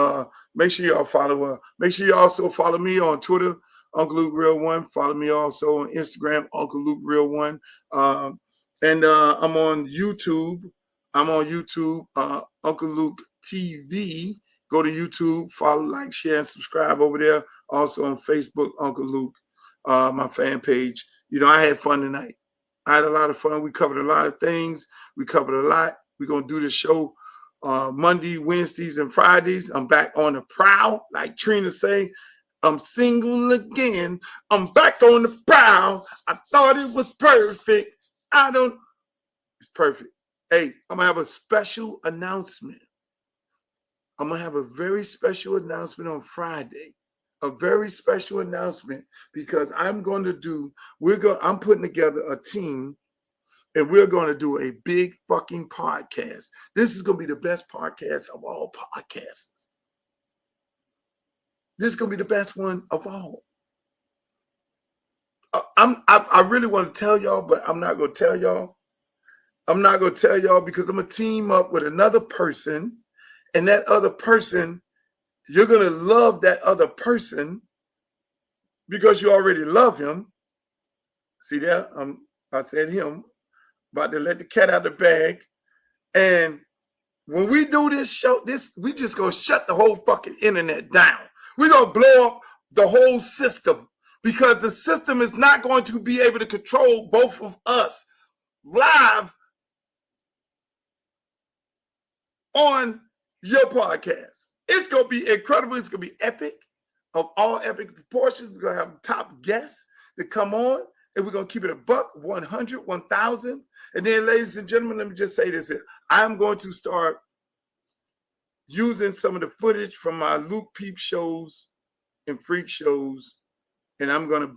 make sure y'all follow her. Make sure you also follow me on Twitter, Uncle Luke Real One. Follow me also on Instagram, Uncle Luke Real One. And I'm on YouTube. Uncle Luke TV. Go to YouTube, follow, like, share, and subscribe over there. Also on Facebook, Uncle Luke, my fan page. You know, I had fun tonight. I had a lot of fun. We covered a lot of things. We covered a lot. We're going to do the show Monday, Wednesdays, and Fridays. I'm back on the prowl, like Trina say. I'm single again. I'm back on the prowl. I thought it was perfect. It's perfect. Hey, I'm going to have a special announcement. I'm going to have a very special announcement on Friday. A very special announcement because I'm putting together a team and we're going to do a big fucking podcast. This is going to be the best podcast of all podcasts. This is going to be the best one of all. I really want to tell y'all, but I'm not going to tell y'all. I'm not going to tell y'all because I'm going to team up with another person. And that other person you're going to love that other person because you already love him. See there? I said him. About to let the cat out of the bag. And when we do this show, we just going to shut the whole fucking internet down. We're going to blow up the whole system because the system is not going to be able to control both of us live on your podcast. It's going to be incredible. It's going to be epic, of all epic proportions. We're going to have top guests that come on, and we're going to keep it a buck, 100, 1,000. And then, ladies and gentlemen, let me just say this here. I'm going to start using some of the footage from my Luke Peep shows and freak shows, and I'm going to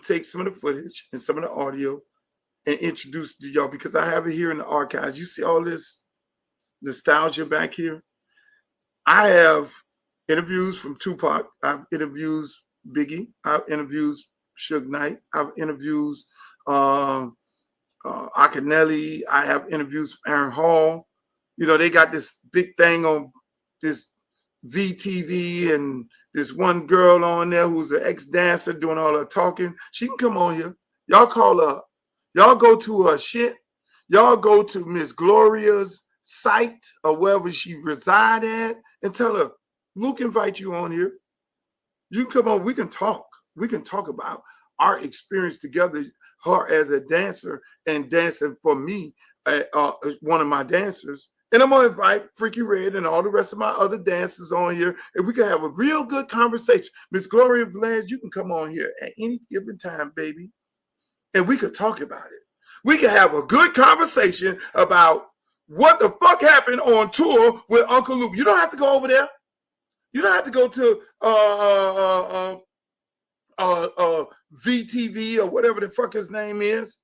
take some of the footage and some of the audio and introduce it to y'all because I have it here in the archives. You see all this nostalgia back here? I have interviews from Tupac. I've interviewed Biggie. I've interviewed Suge Knight. I've interviewed Akinelli. I have interviews from Aaron Hall. You know, they got this big thing on this VTV, and this one girl on there who's an ex-dancer doing all her talking. She can come on here. Y'all call her up. Y'all go to her shit. Y'all go to Miss Gloria's site or wherever she reside at and tell her, Luke invite you on here. You come on. We can talk. We can talk about our experience together, her as a dancer and dancing for me, one of my dancers. And I'm going to invite Freaky Red and all the rest of my other dancers on here, and we can have a real good conversation. Miss Gloria Blanche, you can come on here at any given time, baby, and we could talk about it. We can have a good conversation about what the fuck happened on tour with Uncle Luke. You don't have to go over there. You don't have to go to VTV or whatever the fuck his name is.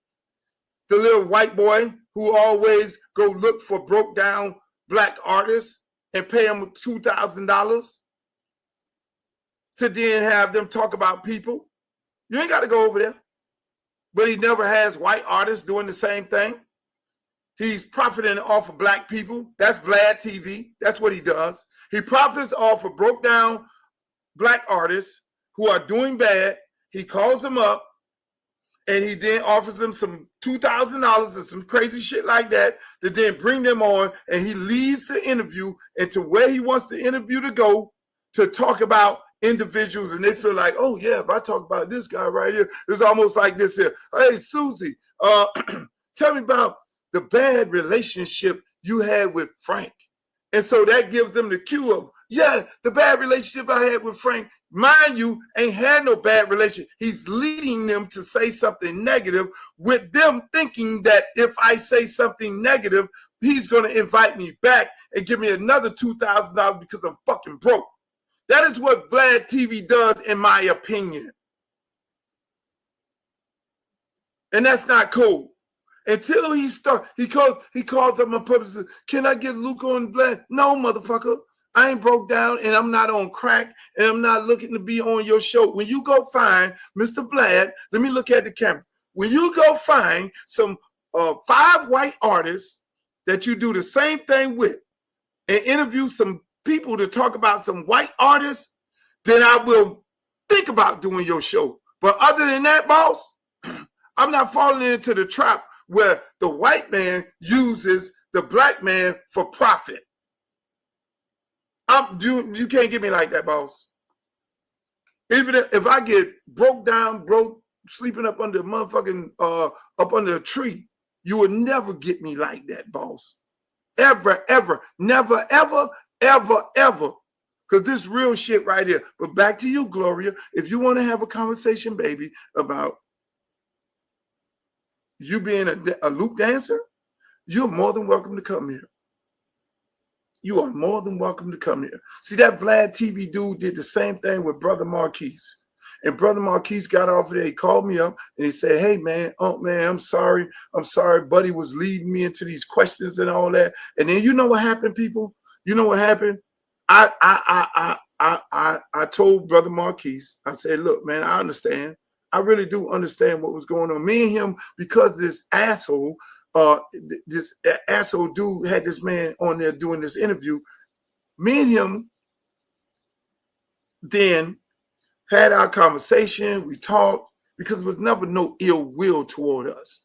The little white boy who always go look for broke down black artists and pay them $2,000 to then have them talk about people. You ain't got to go over there. But he never has white artists doing the same thing. He's profiting off of black people. That's Vlad TV. That's what he does. He profits off of broke down black artists who are doing bad. He calls them up, and he then offers them some $2,000 or some crazy shit like that to then bring them on, and he leads the interview into where he wants the interview to go to talk about individuals, and they feel like, oh yeah, if I talk about this guy right here, it's almost like this here. Hey, Susie, tell me about the bad relationship you had with Frank. And so that gives them the cue of, yeah, the bad relationship I had with Frank. Mind you, ain't had no bad relationship. He's leading them to say something negative with them thinking that if I say something negative, he's going to invite me back and give me another $2,000 because I'm fucking broke. That is what Vlad TV does, in my opinion. And that's not cool. Until he calls up my publicist, can I get Luke on Vlad? No, motherfucker. I ain't broke down, and I'm not on crack, and I'm not looking to be on your show. When you go find Mr. Vlad, let me look at the camera. When you go find some 5 white artists that you do the same thing with and interview some people to talk about some white artists, then I will think about doing your show. But other than that, boss, I'm not falling into the trap where the white man uses the black man for profit. You can't get me like that, boss. Even if I get broke, sleeping up under a motherfucking up under a tree, you will never get me like that, boss. Ever, ever, never, ever, ever, ever. Because this real shit right here. But back to you, Gloria. If you want to have a conversation, baby, about you being a Luke dancer, you're more than welcome to come here. You are more than welcome to come here. See, that Vlad TV dude did the same thing with Brother Marquise. And Brother Marquise got off of there. He called me up and he said, hey, man, I'm sorry. Buddy was leading me into these questions and all that. And then you know what happened, people? You know what happened? I told Brother Marquise, I said, look, man, I understand. I really do understand what was going on. Me and him, because this asshole dude had this man on there doing this interview. me and him then had our conversation. We talked because there was never no ill will toward us.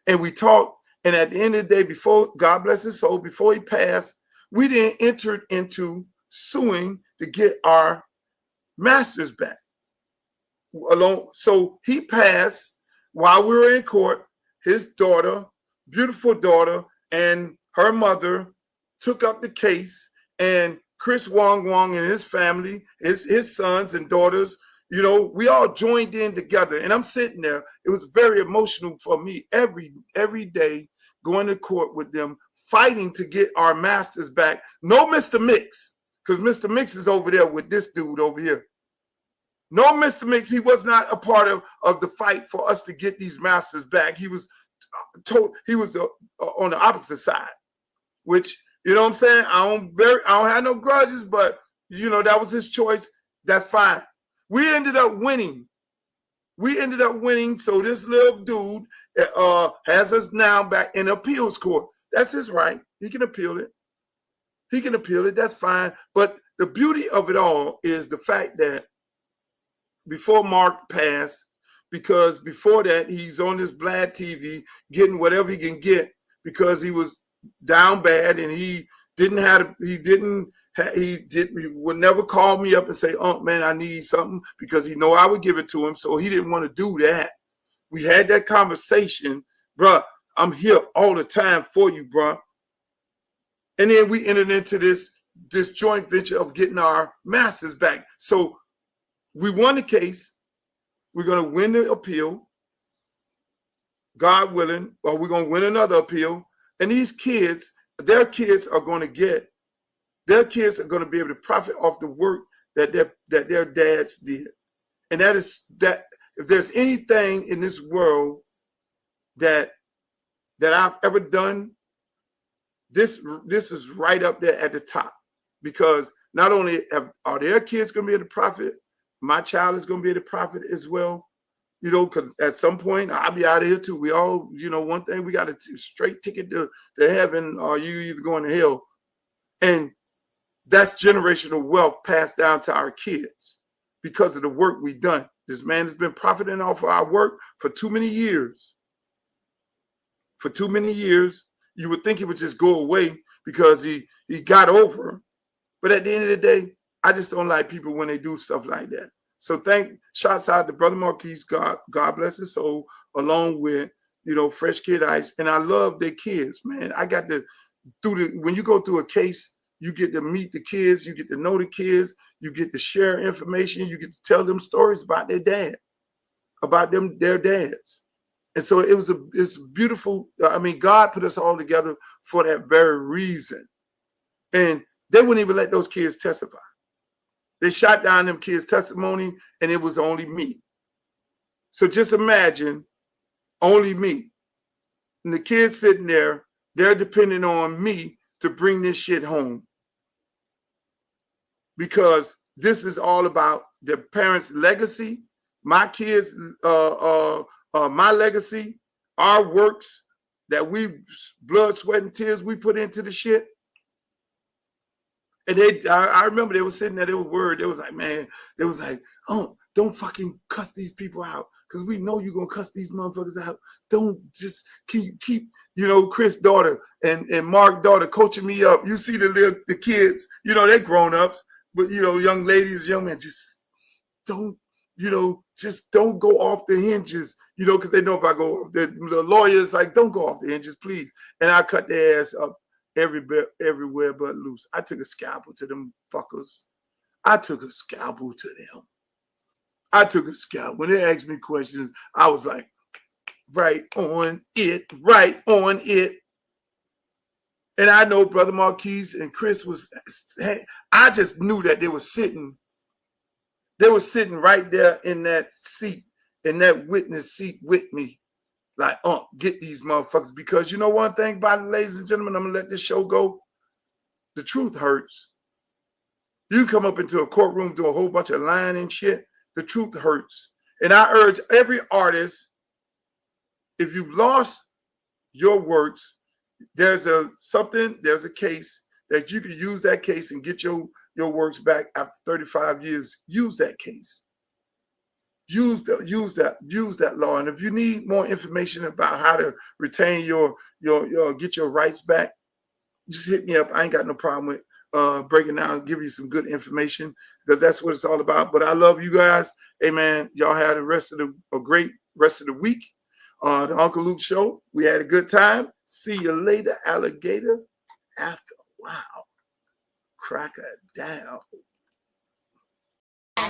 And we talked, and at the end of the day, before, God bless his soul, before he passed, we then entered into suing to get our masters back. So he passed while we were in court. His daughter, beautiful daughter, and her mother took up the case, and Chris Wong and his family, his sons and daughters, you know, we all joined in together. And I'm sitting there. It was very emotional for me every day going to court with them, fighting to get our masters back. No Mr. Mix, because Mr. Mix is over there with this dude over here. No Mr. Mix, he was not a part of the fight for us to get these masters back. He was on the opposite side, which, you know what I'm saying? I don't have no grudges, but you know, that was his choice. That's fine. We ended up winning. So this little dude has us now back in appeals court. That's his right. He can appeal it. That's fine. But the beauty of it all is the fact that before Mark passed, because before that he would never call me up and say, "Oh man, I need something," because he know I would give it to him. So he didn't want to do that. We had that conversation, bruh. I'm here all the time for you, bruh. And then we entered into this joint venture of getting our masters back. So we won the case. We're going to win the appeal, God willing, or we're going to win another appeal. And these kids, their kids are going to be able to profit off the work that their dads did. And that if there's anything in this world that I've ever done, this is right up there at the top, because not only are their kids going to be able to profit, my child is going to be able to profit as well, you know, because at some point I'll be out of here too. We all, you know, one thing, we got a straight ticket to heaven, or you either going to hell. And that's generational wealth passed down to our kids because of the work we've done. This man has been profiting off of our work for too many years. For too many years. You would think he would just go away because he got over. But at the end of the day, I just don't like people when they do stuff like that. So shouts out to Brother Marquise, God bless his soul, along with, you know, Fresh Kid Ice. And I love their kids, man. I got to when you go through a case, you get to meet the kids, you get to know the kids, you get to share information, you get to tell them stories about their dad, their dads. And so it's beautiful. I mean, God put us all together for that very reason. And they wouldn't even let those kids testify. They shot down them kids' testimony, and it was only me. So just imagine, only me. And the kids sitting there, they're depending on me to bring this shit home. Because this is all about their parents' legacy, my kids, my legacy, our works that blood, sweat, and tears we put into the shit. And I remember they were sitting there, they were worried. They was like, man, they was like, oh, don't fucking cuss these people out, because we know you're going to cuss these motherfuckers out. Don't just keep, you know, Chris' daughter and Mark's daughter coaching me up. You see the kids, you know, they're grown-ups, but, you know, young ladies, young men, just don't, you know, just don't go off the hinges, you know, because they know if I go, the lawyer's like, don't go off the hinges, please. And I cut their ass up everywhere but loose. I took a scalpel to them fuckers. I took a scalpel to them. When they asked me questions, I was like, right on it. And I know Brother Marquise and Chris I just knew that they were sitting right there in that seat, in that witness seat with me. Like, get these motherfuckers. Because you know one thing about it, ladies and gentlemen, I'm going to let this show go. The truth hurts. You come up into a courtroom, do a whole bunch of lying and shit. The truth hurts. And I urge every artist, if you've lost your works, there's a case that you can use that case and get your works back after 35 years, use that case. Use that law. And if you need more information about how to retain your get your rights back, just hit me up. I ain't got no problem with breaking down and give you some good information, because that's what it's all about. But I love you guys. Hey man, y'all had a great rest of the week. The Uncle Luke Show. We had a good time. See you later, alligator. After a while, crack it down.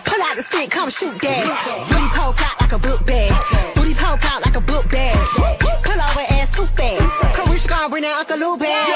Pull out the stick, come shoot that. Booty poke out like a book bag. Booty poke out like a book bag. Pull over ass too fast. Carisha gonna bring that Uncle Luke back.